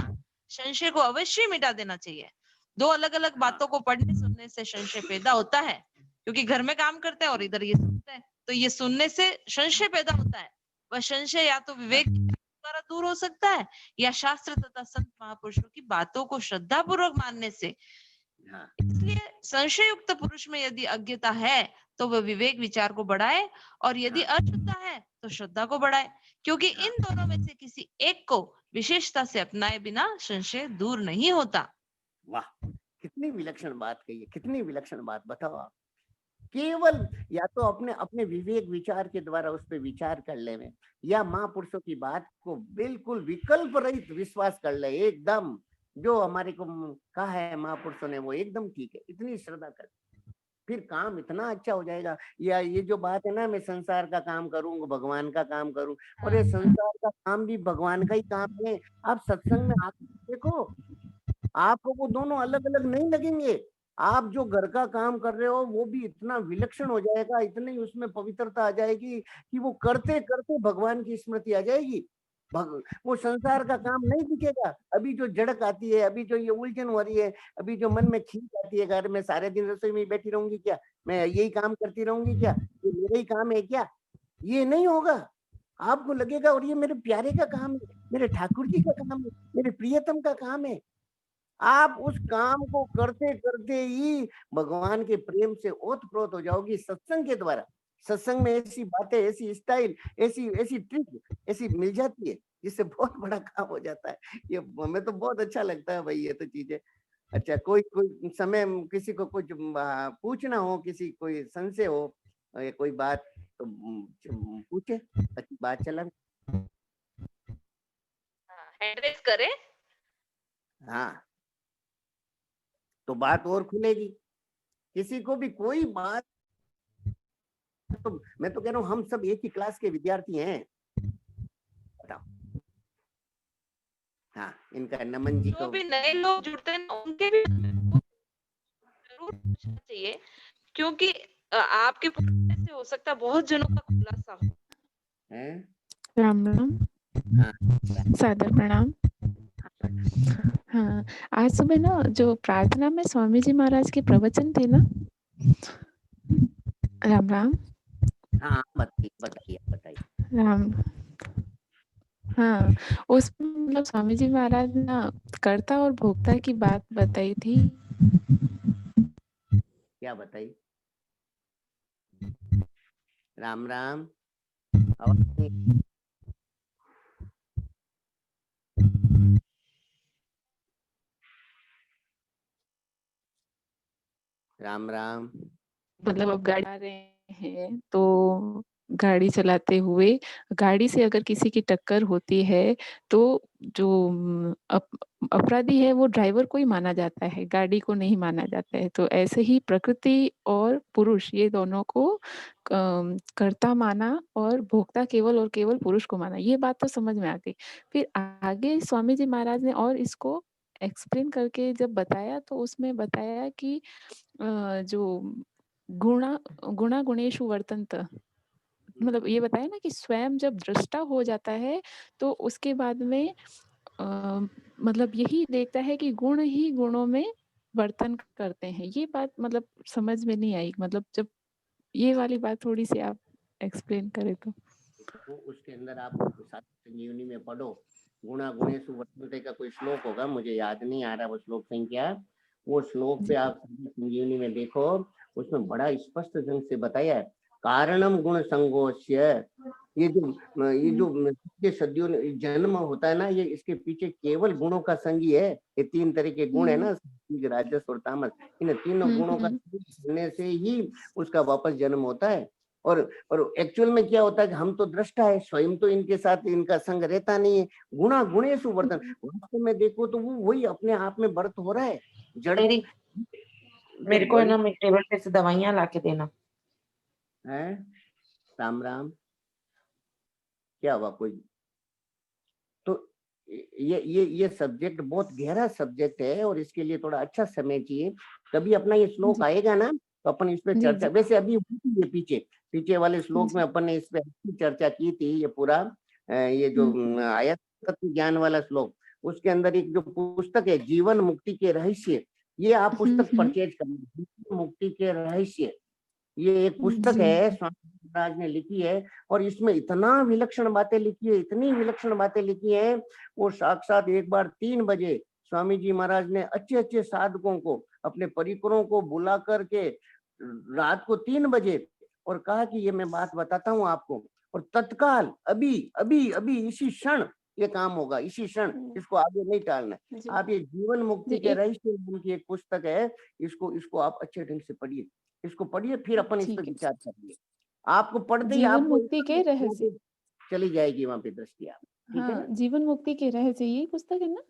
संशय को अवश्य मिटा देना चाहिए। 2 अलग अलग बातों को पढ़ने सुनने से संशय पैदा होता है, क्योंकि घर में काम करते हैं और इधर ये सुनते हैं, तो ये सुनने से संशय पैदा होता है। वह संशय या तो विवेक द्वारा दूर हो सकता है, या शास्त्र तथा संत महापुरुषों की बातों को श्रद्धा पूर्वक मानने से। इसलिए संशय युक्त पुरुष में यदि अज्ञता है तो वह विवेक विचार को बढ़ाए, और यदि अशुद्धता है तो श्रद्धा को बढ़ाए, क्योंकि इन दोनों में से किसी एक को विशेषता से अपनाए बिना संशय दूर नहीं होता। वाह, कितनी विलक्षण बात कही है, कितनी विलक्षण बात। बताओ आप केवल या तो अपने विवेक विचार के द्वारा उस पर विचार कर ले में, या महापुरुषों की बात को बिल्कुल विकल्प रहित विश्वास कर ले, एकदम जो हमारे को कहा है महापुरुषों ने वो एकदम ठीक है, इतनी श्रद्धा कर, फिर काम इतना अच्छा हो जाएगा। या ये जो बात है ना, मैं संसार का काम करूँ, भगवान का काम करूँ, और ये संसार का काम भी भगवान का ही काम है। आप सत्संग में आके देखो, आपको वो दोनों अलग अलग नहीं लगेंगे। आप जो घर का काम कर रहे हो वो भी इतना विलक्षण हो जाएगा, इतनी उसमें पवित्रता आ जाएगी कि वो करते करते भगवान की स्मृति आ जाएगी। वो संसार का काम नहीं दिखेगा। अभी जो झड़क आती है, अभी जो ये उलझन हो रही है, अभी जो मन में खींच आती है, घर में सारे दिन रसोई में बैठी रहूंगी क्या, मैं यही काम करती रहूंगी क्या, ये मेरा ही काम है क्या, ये नहीं होगा। आपको लगेगा और ये मेरे प्यारे का काम है, मेरे ठाकुर जी का काम है, मेरे प्रियतम का काम है। आप उस काम को करते करते ही भगवान के प्रेम से ओतप्रोत हो जाओगी सत्संग के द्वारा। सत्संग में ऐसी बातें, ऐसी स्टाइल, ऐसी ट्रिक ऐसी मिल जाती है जिससे बहुत बड़ा काम हो जाता है। ये हमें तो बहुत अच्छा लगता है भाई ये तो चीजें। अच्छा, कोई समय किसी को कुछ पूछना हो, किसी कोई संशय हो या कोई बात तो पूछे, अच्छी बात चला एड्रेस करे, हाँ तो बात और खुलेगी। किसी को भी कोई बात, तो मैं तो कह रहा हूँ हम सब एक ही क्लास के विद्यार्थी हैं। बताओ, हाँ इनका नमन जी को, जो भी नए लोग जुड़ते हैं उनके भी जरूर पूछना चाहिए, क्योंकि आपके पूछने से हो सकता है बहुत जनों का खुलासा हो। राम राम, सादर प्रणाम। हाँ, आज सुबह ना जो प्रार्थना में स्वामी जी महाराज के प्रवचन थे ना, राम राम, हाँ बताइए बताइए बताइए। राम हाँ, उसमें मतलब स्वामी जी महाराज ना कर्ता और भोक्ता की बात बताई थी। क्या बताई? राम राम, आवाज नहीं। राम राम। मतलब अब गाड़ी आ रहे हैं तो गाड़ी चलाते हुए गाड़ी से अगर किसी की टक्कर होती है तो जो अपराधी है वो ड्राइवर को ही माना जाता है, गाड़ी को नहीं माना जाता है। तो ऐसे ही प्रकृति और पुरुष ये दोनों को कर्ता माना और भोक्ता केवल और केवल पुरुष को माना। ये बात तो समझ में आ गई। फिर आगे स्वामी जी महाराज ने और इसको एक्सप्लेन करके जब बताया तो उसमें बताया कि जो गुणा गुणा गुणेषु वर्तन्त, मतलब ये बताया ना कि स्वयं जब दृष्टा हो जाता है तो उसके बाद में मतलब यही देखता है कि गुण ही गुणों में वर्तन करते हैं। ये बात मतलब समझ में नहीं आई, मतलब जब ये वाली बात थोड़ी सी आप एक्सप्लेन करें तो। तो उसके अंदर आप सात्विक संजीवनी में पढ़ो, गुणा गुणेषु वर्तन्ते का कोई श्लोक होगा, मुझे याद नहीं आ रहा वो श्लोक संख्या। वो श्लोक पे आप सात्विक संजीवनी में देखो, उसमें बड़ा स्पष्ट ढंग से बताया है, कारणम गुण संगोष्य। ये जो ये सदियों जन्म होता है ना, ये इसके पीछे केवल गुणों का संग ही है। ये 3 तरह के गुण है ना, सात्विक, राजस और तामस, इन तीनों गुणों का होने से ही उसका वापस जन्म होता है। और एक्चुअल में क्या होता है कि हम तो दृष्टा है, स्वयं तो इनके साथ इनका संग रहता नहीं है। गुणा गुणेषु वर्तन, वास्तव में देखो तो वो वही अपने आप में वर्त हो रहा है। जड़ मेरे को है ना टेबल पे से दवाइयां ला के देना है। राम राम, क्या हुआ कोई? तो ये सब्जेक्ट बहुत गहरा सब्जेक्ट है और इसके लिए थोड़ा अच्छा समय चाहिए। कभी अपना ये श्लोक आएगा ना तो अपन इस पे चर्चा, वैसे अभी ये पीछे वाले श्लोक में अपन ने इस पे अच्छी चर्चा की थी। ये पूरा ये जो आया तत्व ज्ञान वाला श्लोक, उसके अंदर एक जो पुस्तक है जीवन मुक्ति के रहस्य, ये आप पुस्तक परचेज करना, जीवन मुक्ति के रहस्य। ये एक पुस्तक है, स्वामी महाराज ने लिखी है और इसमें इतना विलक्षण बातें लिखी है, इतनी विलक्षण बातें लिखी है। वो साक्षात एक बार 3 बजे स्वामी जी महाराज ने अच्छे अच्छे साधकों को, अपने परिकरों को बुला करके रात को 3 बजे और कहा कि ये मैं बात बताता हूँ आपको, और तत्काल अभी अभी अभी इसी क्षण ये काम होगा, इसी क्षण, इसको आगे नहीं टालना। आप ये जीवन मुक्ति के रहस्य नाम की एक पुस्तक है, इसको आप अच्छे ढंग से पढ़िए, इसको पढ़िए, फिर अपन इस पर विचार करेंगे। आपको पढ़ते ही जीवन आपको मुक्ति के रहस्य चली जाएगी वहां पे दृष्टि आप, ठीक है ना? जीवन मुक्ति के रहस्य यही पुस्तक है ना?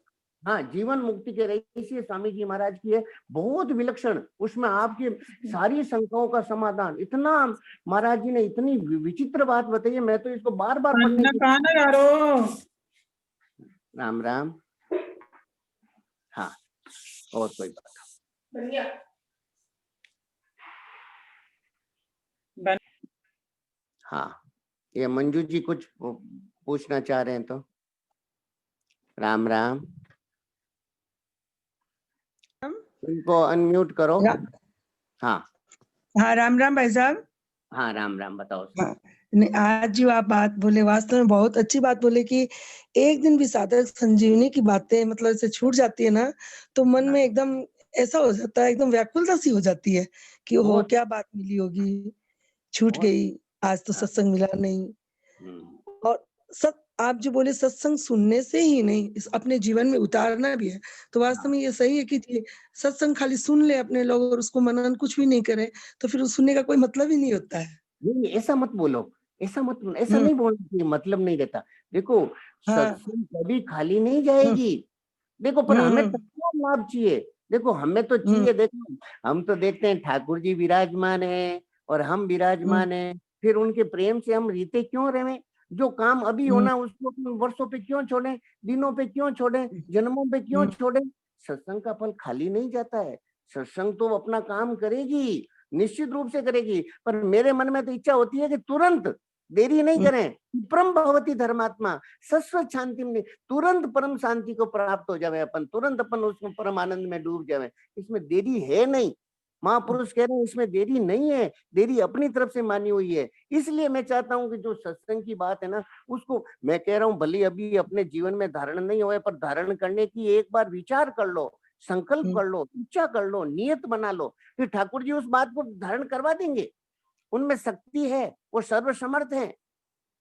हाँ, जीवन मुक्ति के रहस्य स्वामी जी महाराज की है, बहुत विलक्षण। उसमें आपकी सारी शंकाओं का समाधान, इतना महाराज जी ने इतनी विचित्र बात बताई है, मैं तो इसको बार बार पढ़ने की। राम राम। हाँ, और कोई बात? हाँ, ये मंजू जी कुछ पूछना चाह रहे हैं तो। राम राम, इनको अनम्यूट करो। हाँ हाँ, राम राम भाई साहब। हाँ, राम राम, बताओ। हाँ, आज जो आप बात बोले वास्तव में बहुत अच्छी बात बोले कि एक दिन भी साधक संजीवनी की बातें मतलब ऐसे छूट जाती है ना, तो मन में एकदम ऐसा हो जाता है, एकदम व्याकुलता सी हो जाती है कि ओहो क्या बात मिली होगी, छूट गई, आज तो सत्संग मिला नहीं। और आप जो बोले सत्संग सुनने से ही नहीं, इस अपने जीवन में उतारना भी है, तो वास्तव में ये सही है कि सत्संग खाली सुन ले अपने लोग और उसको मनन कुछ भी नहीं करे, तो फिर सुनने का कोई मतलब ही नहीं होता है। नहीं, ऐसा मत बोलो, ऐसा नहीं बोलना चाहिए, मतलब नहीं रहता। देखो, सत्संग कभी खाली नहीं जाएगी। देखो, पर हमें तत्काल लाभ चाहिए। देखो, हमें तो चाहिए, देखो हम तो देखते हैं ठाकुर जी विराजमान है और हम विराजमान है, फिर उनके प्रेम से हम रीते क्यों रहे? जो काम अभी होना उसको वर्षों पे क्यों छोड़े, दिनों पे क्यों छोड़े, जन्मों पे क्यों छोड़े? सत्संग का फल खाली नहीं जाता है। सत्संग तो अपना काम करेगी, निश्चित रूप से करेगी, पर मेरे मन में तो इच्छा होती है कि तुरंत, देरी नहीं करें। परम भवती धर्मात्मा शाश्वत शांति में, तुरंत परम शांति को प्राप्त हो जावे अपन, तुरंत अपन उसमें परम आनंद में डूब जावे, इसमें देरी है नहीं। महापुरुष कह रहे हैं इसमें देरी नहीं है, देरी अपनी तरफ से मानी हुई है। इसलिए मैं चाहता हूँ कि जो सत्संग की बात है ना, उसको मैं कह रहा हूँ भले अभी अपने जीवन में धारण नहीं हुआ है, पर धारण करने की एक बार विचार कर लो, संकल्प कर लो, इच्छा कर लो, नियत बना लो, फिर ठाकुर जी उस बात को धारण करवा देंगे। उनमें शक्ति है, वो सर्वसमर्थ है।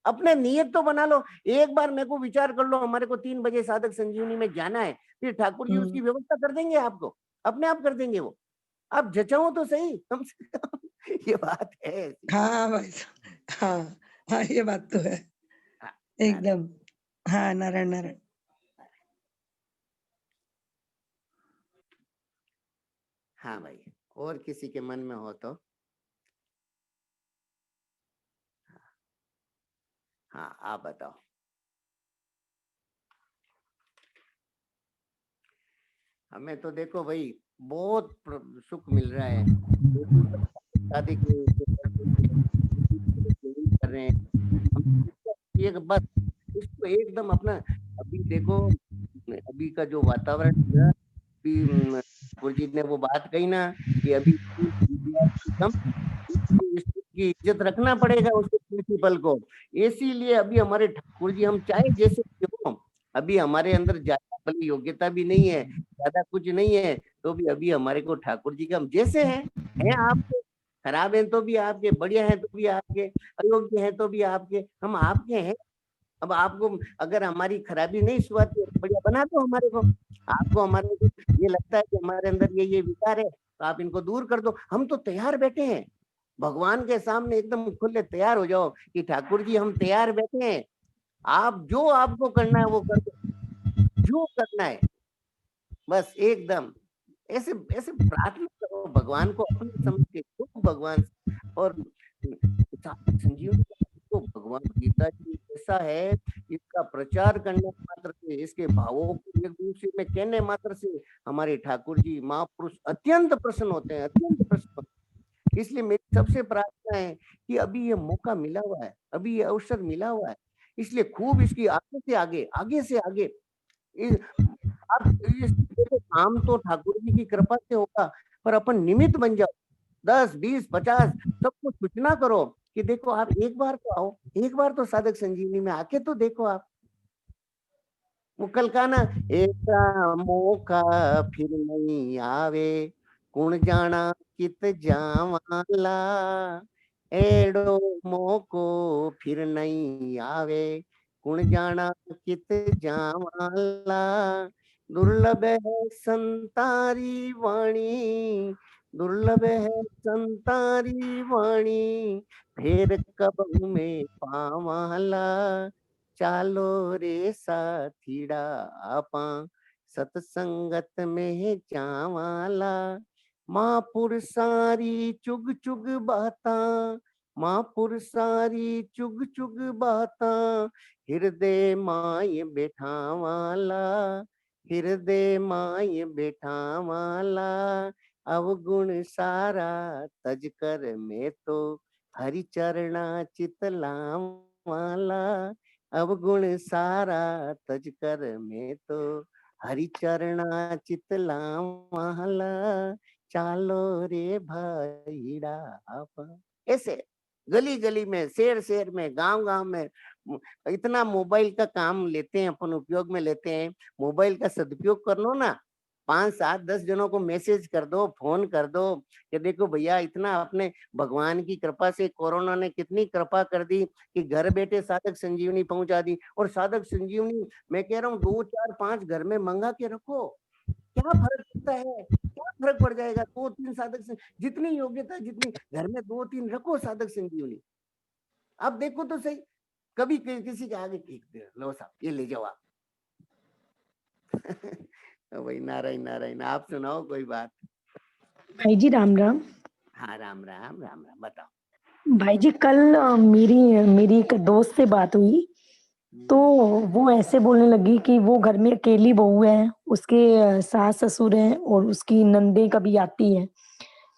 अपने नियत तो बना लो, एक बार मेरे को विचार कर लो, हमारे को 3 बजे साधक संजीवनी में जाना है, फिर ठाकुर जी उसकी व्यवस्था कर देंगे, आपको अपने आप कर देंगे वो। आप जचाओ तो सही कम से कम। ये बात है। हाँ भाई साहब, हाँ हाँ, ये बात तो है एकदम। हाँ, नारायण नारायण। हाँ भाई, और किसी के मन में हो तो। हाँ, आप बताओ। हमें तो देखो भाई बहुत सुख मिल रहा है, शादी कर रहे हैं हम, एक बस इसको एकदम अपना। अभी देखो अभी का जो वातावरण है ना, अभी ठाकुर जी ने वो बात कही ना कि अभी की इज्जत रखना पड़ेगा उसके प्रिंसिपल को। इसीलिए अभी हमारे ठाकुर जी, हम चाहे जैसे हो, अभी हमारे अंदर ज्यादा भली योग्यता भी नहीं है, ज्यादा कुछ नहीं है, तो भी अभी हमारे को ठाकुर जी का हम जैसे हैं आपके, खराब हैं तो भी आपके, बढ़िया हैं तो भी आपके, अयोग्य हैं तो भी आपके, हम आपके हैं। अब आपको अगर हमारी खराबी नहीं सुहाती है, बढ़िया बना दो हमारे को। आपको हमारे को ये लगता है कि हमारे अंदर ये विकार है, तो आप इनको दूर कर दो। हम तो तैयार बैठे हैं भगवान के सामने, एकदम खुले तैयार हो जाओ कि ठाकुर जी हम तैयार बैठे हैं, आप जो आपको करना है वो कर दो, जो करना है बस एकदम ऐसे ऐसे प्रार्थना करो भगवान को अपने समझ के, भगवान। और संजीवनी तो भगवान गीता जी ऐसा है, इसका प्रचार करने मात्र से, इसके भावों को एक दूसरे में कहने मात्र से हमारे ठाकुर जी महापुरुष अत्यंत प्रसन्न होते हैं, अत्यंत प्रसन्न होते हैं। इसलिए मेरी सबसे प्रार्थना है कि अभी ये मौका मिला हुआ है, अभी ये अवसर मिला हुआ है, इसलिए खूब इसकी आगे से आगे, आगे से आगे आप देखो, काम तो ठाकुर जी की कृपा से होगा, पर अपन निमित्त बन जाओ। 10, 20, 50 सबको सूचना करो कि देखो आप एक बार तो आओ, एक बार तो साधक संजीवनी में आके तो देखो आप। वो कल का ना, ऐसा मौका फिर नहीं आवे, कुण जाना कित जावाला, एड़ो मौको फिर नहीं आवे, कुण जाना कित जावाला, दुर्लभ है संतारी वाणी, दुर्लभ है संतारी वाणी, फिर कब में पावाला, चालो रे साथीड़ा आपा, सतसंगत में जावाला, महापुर सारी चुग चुग बाता, महापुर सारी चुग चुग बाता, हृदय माय बैठावाला, हृदय माय बैठावाला, अवगुण सारा तज कर मैं तो हरि चरणा चितलावाला, अवगुण सारा तज कर मैं तो हरि चरणा चितलावाला, चालो रे भाईड़ा आप। ऐसे गली गली में, शहर शहर में, गांव गांव में इतना मोबाइल का काम लेते हैं अपन, उपयोग में लेते हैं। मोबाइल का सदुपयोग कर लो ना, 5, 7, 10 जनों को मैसेज कर दो, फोन कर दो कि देखो भैया इतना अपने भगवान की कृपा से कोरोना ने कितनी कृपा कर दी कि घर बैठे साधक संजीवनी पहुंचा दी। और साधक संजीवनी मैं कह रहा हूँ 2, 4, 5 घर में मंगा के रखो, क्या फर्क पड़ता है, क्या फर्क पड़ जाएगा। 2, 3 साधक, जितनी योग्यता जितनी घर में 2, 3 रखो साधक संजीवनी। आप देखो तो सही, कभी किसी के आगे लो साहब ये ले जाओ आप। भाई नारायण नारायण, आप सुनाओ कोई बात। भाई जी राम राम। हाँ राम राम, राम राम, बताओ। भाई जी कल मेरी एक दोस्त से बात हुई, तो वो ऐसे बोलने लगी कि वो घर में अकेली बहू है, उसके सास ससुर हैं और उसकी नंदे कभी आती है,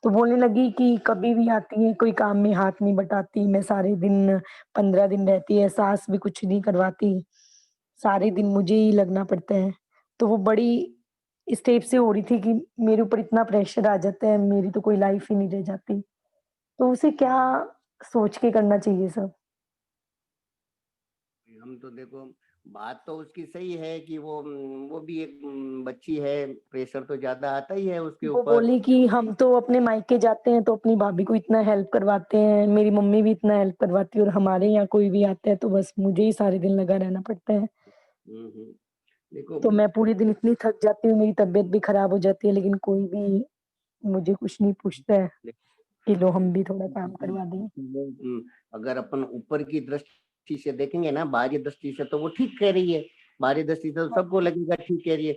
तो बोलने लगी कि कभी भी आती है, कोई काम में हाथ नहीं बटाती, मैं सारे दिन 15 दिन रहती है, सास भी कुछ नहीं करवाती, सारे दिन मुझे ही लगना पड़ता है। तो वो बड़ी इस टाइप से हो रही थी कि मेरे ऊपर इतना प्रेशर आ जाता है, मेरी तो कोई लाइफ ही नहीं रह जाती। तो उसे क्या सोच के करना चाहिए सब? हम तो देखो, बात तो उसकी सही है कि वो भी एक बच्ची है, प्रेशर तो ज्यादा आता ही है उसके वो ऊपर। बोली कि हम तो अपने मायके जाते हैं तो अपनी भाभी को इतना हेल्प करवाते हैं, मेरी मम्मी भी इतना हेल्प करवाती है, और हमारे यहाँ कोई भी आता है तो बस मुझे ही सारे दिन लगा रहना पड़ता है। देखो, तो मैं पूरे दिन इतनी थक जाती हूँ, मेरी तबीयत भी खराब हो जाती है, लेकिन कोई भी मुझे कुछ नहीं पूछता है कि लो हम भी थोड़ा काम करवा दें। अगर अपन ऊपर की दृष्टि से देखेंगे ना, बाहरी दृष्टि से तो वो ठीक कह रही है, बाहरी दृष्टि से तो सबको लगेगा ठीक कह रही है,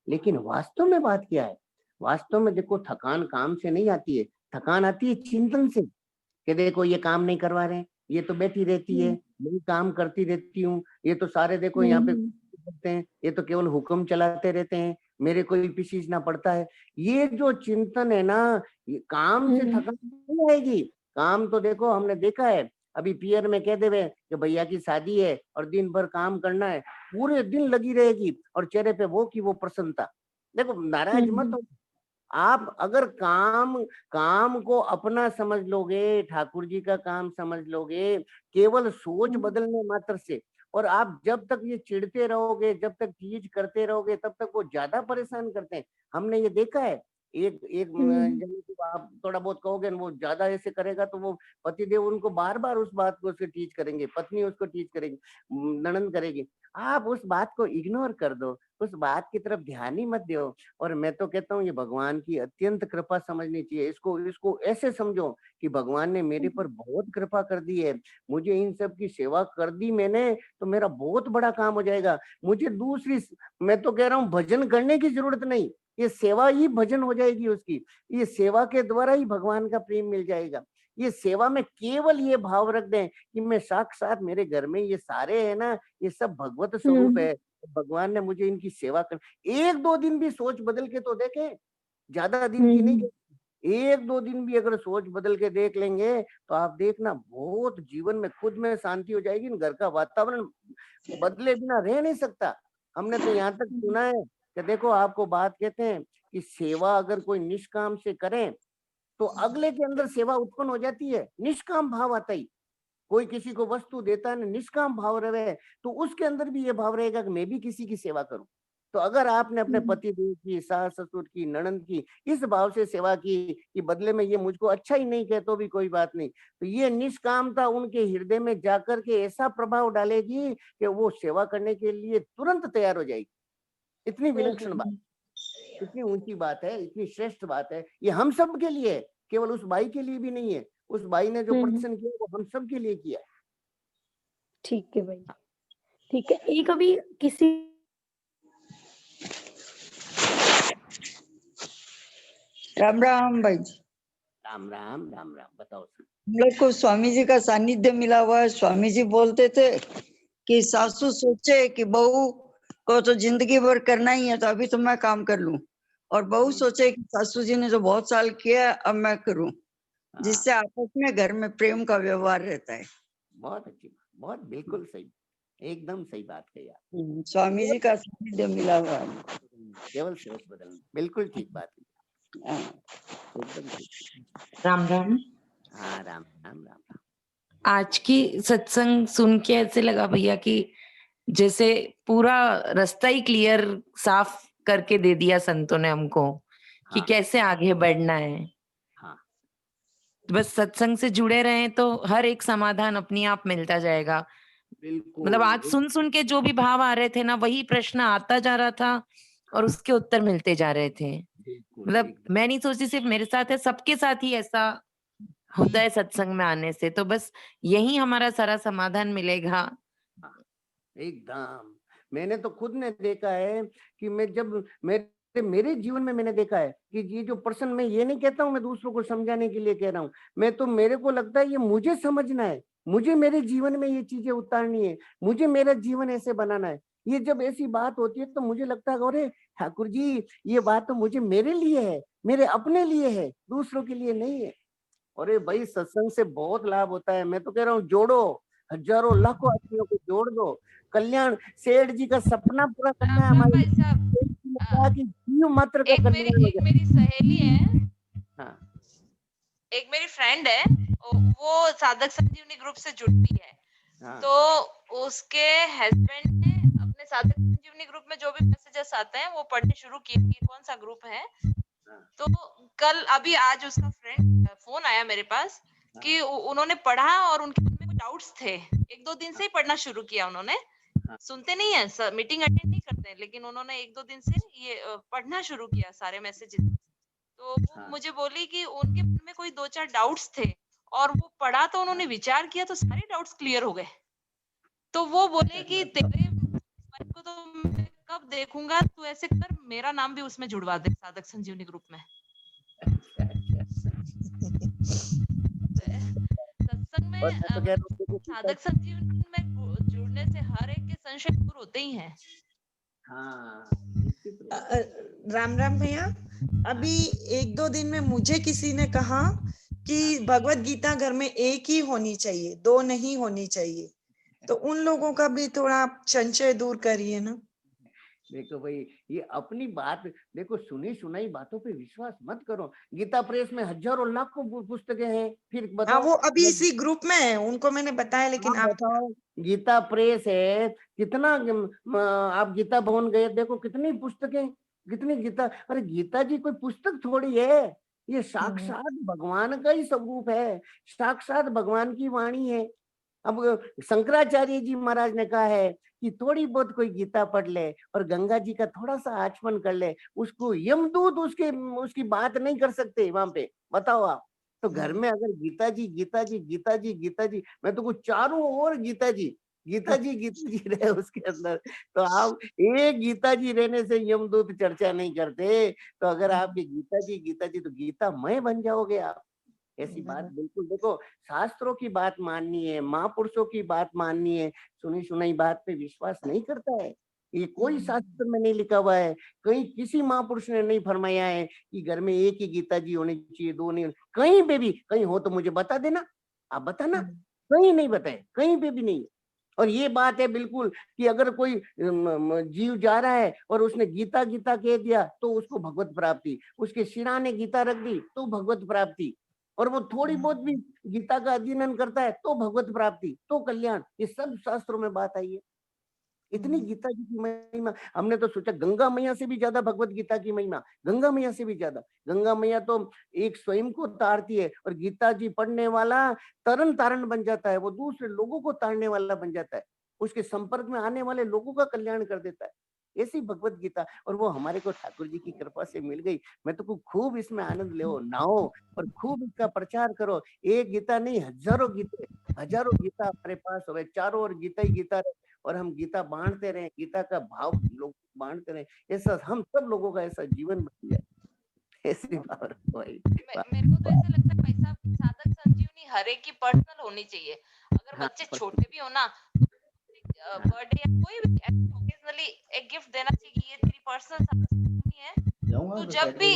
लेकिन वास्तव में बात क्या है? वास्तव में देखो, थकान काम से नहीं आती है, थकान आती है चिंतन से, कि देखो ये काम नहीं करवा रहे, ये तो बैठी रहती है, मैं काम करती रहती हूँ, ये तो सारे देखो यहाँ पे करते हैं, ये तो केवल हुक्म चलाते रहते हैं, मेरे कोई पीछीना पड़ता है। ये जो चिंतन है ना, ये काम से थकान नहीं आएगी। काम तो देखो हमने देखा है, अभी पियर में कह देवे कि भैया की शादी है और दिन भर काम करना है, पूरे दिन लगी रहेगी और चेहरे पे वो की वो प्रसन्नता। देखो, नाराज मत हो आप, अगर काम काम को अपना समझ लोगे, ठाकुर जी का काम समझ लोगे, केवल सोच बदलने मात्र से, और आप जब तक ये चिढ़ते रहोगे, जब तक चीज करते रहोगे, तब तक वो ज्यादा परेशान करते हैं। हमने ये देखा है, एक एक जन को आप थोड़ा बहुत कहोगे न, वो ज्यादा ऐसे करेगा तो वो पतिदेव उनको बार बार उस बात को उसको टीच करेंगे, पत्नी उसको टीच करेगी, ननद करेगी। आप उस बात को इग्नोर कर दो, उस बात की तरफ ध्यान ही मत दो। और मैं तो कहता हूँ ये भगवान की अत्यंत कृपा समझनी चाहिए, इसको इसको ऐसे समझो कि भगवान ने मेरे पर बहुत कृपा कर दी है, मुझे इन सब की सेवा कर दी मैंने, तो मेरा बहुत बड़ा काम हो जाएगा। मुझे दूसरी, मैं तो कह रहा हूँ भजन करने की जरूरत नहीं, ये सेवा ही भजन हो जाएगी उसकी। ये सेवा के द्वारा ही भगवान का प्रेम मिल जाएगा। ये सेवा में केवल ये भाव रख दें कि मैं साक्षात, मेरे घर में ये सारे है ना, ये सब भगवत स्वरूप है, भगवान ने मुझे इनकी सेवा कर। एक दो दिन भी सोच बदल के तो देखें, ज्यादा दिन की नहीं, एक दो दिन भी अगर सोच बदल के देख लेंगे तो आप देखना बहुत जीवन में खुद में शांति हो जाएगी। घर का वातावरण बदले बिना रह नहीं सकता। हमने तो यहाँ तक सुना है कि देखो, आपको बात कहते हैं कि सेवा अगर कोई निष्काम से करें तो अगले के अंदर सेवा उत्पन्न हो जाती है, निष्काम भाव आता ही। कोई किसी को वस्तु देता है ना, निष्काम भाव रहे तो उसके अंदर भी ये भाव रहेगा कि मैं भी किसी की सेवा करूं। तो अगर आपने अपने पति देव की, सास ससुर की, ननद की इस भाव से सेवा की कि बदले में ये मुझको अच्छा ही नहीं कहे तो भी कोई बात नहीं, तो ये निष्कामता उनके हृदय में जाकर के ऐसा प्रभाव डालेगी कि वो सेवा करने के लिए तुरंत तैयार हो जाएगी। इतनी विलक्षण बात, इतनी ऊंची बात है, इतनी श्रेष्ठ बात है। ये हम सब के लिए है, केवल उस बाई के लिए भी नहीं है। उस बाई ने जो प्रदर्शन किया वो हम सब के लिए किया। ठीक है भाई, ठीक है। एक अभी किसी राम राम भाई जी। राम राम राम राम। बताओ सर। हम लोग को स्वामी जी का सानिध्य मिला हुआ है। स्वामी जी बोलते थे कि सासू सोचे कि बहू को तो जिंदगी भर करना ही है, तो अभी तो मैं काम कर लूं, और बहू सोचे कि सासू जी ने जो बहुत साल किया अब मैं करूं, जिससे आपस में घर में प्रेम का व्यवहार रहता है। बहुत अच्छी बात, बहुत बिल्कुल सही, एकदम सही बात कही आप। स्वामी जी का सानिध्य मिला हुआ है। केवल सोच बदलना, बिल्कुल ठीक बात है, एकदम ठीक। राम राम। हाँ, राम राम राम राम। आज की सत्संग सुन के ऐसे लगा भैया कि जैसे पूरा रास्ता ही क्लियर साफ करके दे दिया संतों ने हमको कि हाँ, कैसे आगे बढ़ना है। हाँ, बस सत्संग से जुड़े रहें तो हर एक समाधान अपने आप मिलता जाएगा। मतलब आज बिल्कुल। सुन के जो भी भाव आ रहे थे ना, वही प्रश्न आता जा रहा था और उसके उत्तर मिलते जा रहे थे। बिल्कुल, मतलब एकदम। मैं नहीं सोचती सिर्फ मेरे साथ है, सबके साथ ही ऐसा होता है सत्संग में आने से। तो बस यही हमारा सारा समाधान मिलेगा। एकदम, मैंने तो खुद ने देखा है कि मैं जब मेरे जीवन में मैंने देखा है कि ये जो पर्सन, मैं ये नहीं कहता हूँ मैं दूसरों को समझाने के लिए कह रहा हूँ, मैं तो, मेरे को लगता है ये मुझे समझना है, मुझे मेरे जीवन में ये चीजें उतारनी है, मुझे मेरा जीवन ऐसे बनाना है। ये जब ऐसी बात होती है तो मुझे लगता है अरे ठाकुर जी, ये बात तो मुझे मेरे लिए है, मेरे अपने लिए है, दूसरों के लिए नहीं है। अरे भाई, सत्संग से बहुत लाभ होता है। मैं तो कह रहा हूँ जोड़ो, हजारों लाखों आदमियों को जोड़ दो। कल्याण सेठ जी का सपना पूरा करना है राम राम हमारे भाई साहब। लिए। कहा कि जीव मात्र का एक कल्याण हो जाए। मेरी सहेली है, हाँ एक मेरी फ्रेंड है, वो साधक संजीवनी ग्रुप से जुड़ती है। हाँ तो उसके हस्बैंड ने अपने साधक संजीवनी ग्रुप में जो भी मैसेजेस आते हैं वो पढ़ने शुरू किए कि कौन सा ग्रुप है। तो कल अभी आज उसका फ्रेंड फोन आया मेरे पास कि उन्होंने पढ़ा और उनके मन में कुछ डाउट्स थे। 1-2 दिन से ही पढ़ना शुरू किया उन्होंने। सुनते नहीं है, मीटिंग अटेंड नहीं करते हैं, लेकिन उन्होंने 1-2 दिन से ये पढ़ना शुरू किया सारे मैसेजेस। तो वो मुझे बोली कि उनके मन में कोई 2-4 डाउट्स थे और वो पढ़ा तो उन्होंने विचार किया तो सारे डाउट्स क्लियर हो गए। तो वो बोले कि तेरे मन को तो मैं कब देखूंगा, तू ऐसे कर मेरा नाम भी उसमें जुड़वा दे साधक संजीवनी ग्रुप में। सत्संग में और मैं तो कह रहा हूँ देखो साधक संजीवनी में जुड़ने से हर एक के संशय दूर होते ही हैं। हाँ निश्चित रूप से। राम राम भैया, अभी 1-2 दिन में मुझे किसी ने कहा कि भगवत गीता घर में एक ही होनी चाहिए, 2 नहीं होनी चाहिए। तो उन लोगों का भी थोड़ा संशय दूर करिए ना। देखो भाई, ये अपनी बात देखो, सुनी सुनाई बातों पे विश्वास मत करो। गीता प्रेस में हजारों लाखों पुस्तकें हैं, फिर हाँ, बताओ। वो अभी इसी ग्रुप में है, उनको मैंने बताया, लेकिन हाँ, आप बताओ, गीता प्रेस है, कितना आप गीता भवन गए, देखो कितनी पुस्तकें, कितनी गीता। अरे गीता जी कोई पुस्तक थोड़ी है, ये साक्षात भगवान का ही स्वरूप है, साक्षात भगवान की वाणी है। अब शंकराचार्य जी महाराज ने कहा है कि थोड़ी बहुत कोई गीता पढ़ ले और गंगा जी का थोड़ा सा आचमन कर ले, उसको यमदूत उसकी बात नहीं कर सकते वहां पे। बताओ आप। तो घर में अगर गीता जी गीता जी गीता जी गीता जी, मैं तो कुछ चारों ओर गीता जी गीता जी रहे उसके अंदर, तो आप एक गीता जी रहने से यमदूत चर्चा नहीं करते। तो अगर आपकी गीता जी तो गीतामय बन जाओगे आप। ऐसी बात बिल्कुल, देखो शास्त्रों की बात माननी है, महापुरुषों की बात माननी है, सुनी सुनाई बात पे विश्वास नहीं करता है। ये कोई शास्त्र में नहीं लिखा हुआ है, कहीं किसी महापुरुष ने नहीं फरमाया है कि घर में एक ही गीता जी होनी चाहिए, 2 नहीं। कहीं पे भी कहीं हो तो मुझे बता देना, आप बताना। कहीं नहीं बताए, कहीं पे भी नहीं। और ये बात है बिल्कुल कि अगर कोई जीव जा रहा है और उसने गीता गीता कह दिया तो उसको भगवत प्राप्ति, उसके सिराने गीता रख दी तो भगवत प्राप्ति, और वो थोड़ी बहुत भी गीता का अध्ययन करता है तो भगवत प्राप्ति, तो कल्याण। ये सब शास्त्रों में बात आई है। इतनी गीता जी की महिमा, हमने तो सोचा गंगा मैया से भी ज्यादा भगवत गीता की महिमा, गंगा मैया से भी ज्यादा। गंगा मैया तो एक स्वयं को तारती है और गीता जी पढ़ने वाला तरन तारण बन जाता है, वो दूसरे लोगों को तारने वाला बन जाता है, उसके संपर्क में आने वाले लोगों का कल्याण कर देता है। ऐसी भगवत गीता, और वो हमारे को ठाकुर जी की कृपा से मिल गई। मैं तो खूब इसमें आनंद लो, नाओ और खूब इसका प्रचार करो। एक गीता नहीं, हजारों गीता हमारे पास हो, चारों ओर गीता ही गीता रहे, और हम गीता बांटते रहे, गीता का भाव लोग बांटते रहे, ऐसा हम सब लोगों का ऐसा जीवन बन जाए। ऐसी बात भाई। मेरे को तो ऐसा लगता है भाई साहब, साधक संजीवनी हर एक की पर्सनल होनी चाहिए। अगर हाँ, बच्चे छोटे भी हो ना, बर्थडे या कोई भी ओकेजनली एक गिफ्ट देना चाहिए कि ये तेरी पर्सनल साधक संजीवनी है, तो जब भी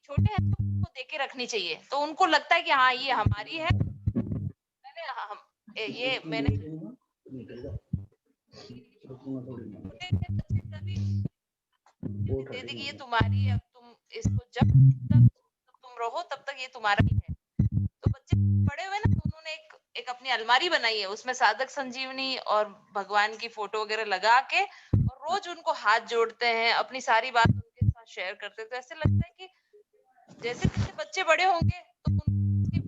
छोटे हैं तो उनको देके रखनी चाहिए, तो उनको लगता है कि हाँ ये हमारी है। मैंने दे दी कि ये तुम्हारी है, अब तुम इसको जब तक तुम रहो तब तक ये तुम्हारा ही है। तो बच्चे बड़े हुए ना, तो उन्होंने एक अपनी अलमारी बनाई है, उसमें साधक संजीवनी और भगवान की फोटो वगैरह लगा के, और रोज उनको हाथ जोड़ते हैं, अपनी सारी बात उनके साथ शेयर करते हैं। तो ऐसे लगता है कि जैसे जैसे बच्चे बड़े होंगे तो उनकी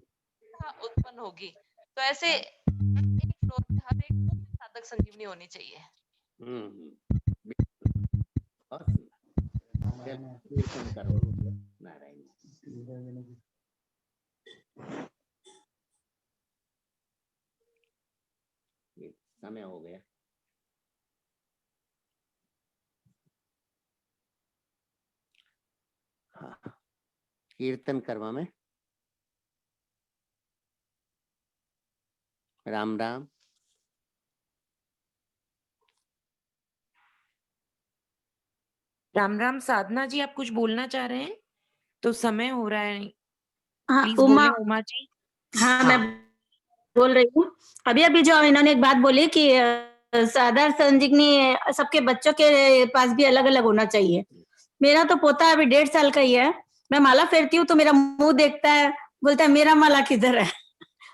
उत्पन्न होगी। तो ऐसे एक फ्लोर पे हर एक रूम में साधक संजीवनी होनी चाहिए। नारायण समय हो गया। हाँ, कीर्तन करवा में राम राम। राम राम। साधना जी, आप कुछ बोलना चाह रहे हैं? तो समय हो रहा है, हाँ प्लीज उमा, बोले उमा जी। हाँ मैं बोल रही हूँ। अभी अभी जो इन्होंने एक बात बोली कि साधारण संजीवनी सबके बच्चों के पास भी अलग अलग होना चाहिए। मेरा तो पोता अभी 1.5 साल का ही है, मैं माला फेरती हूँ तो मेरा मुंह देखता है, बोलता है मेरा माला किधर है।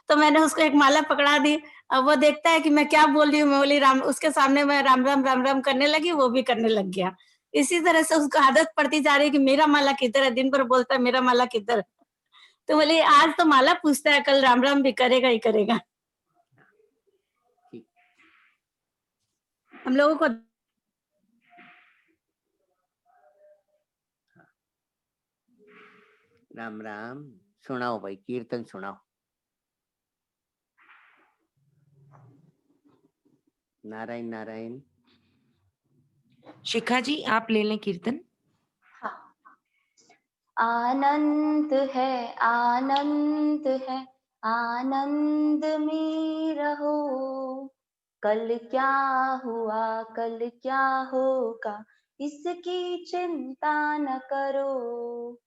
तो मैंने उसको एक माला पकड़ा दी, अब वो देखता है कि मैं क्या बोल रही हूँ, मैं बोली राम, उसके सामने मैं राम राम राम राम करने लगी, वो भी करने लग गया। इसी तरह से उसको आदत पड़ती जा रही है कि मेरा माला किधर है, दिन भर बोलता है मेरा माला किधर है। तो बोली आज तो माला पूछता है, कल राम राम भी करेगा ही करेगा। हम लोगों को राम राम। सुनाओ भाई, कीर्तन सुनाओ। नारायण नारायण। शिखा जी आप ले लें कीर्तन। आनंद है आनंद में रहो, कल क्या हुआ कल क्या होगा इसकी चिंता न करो।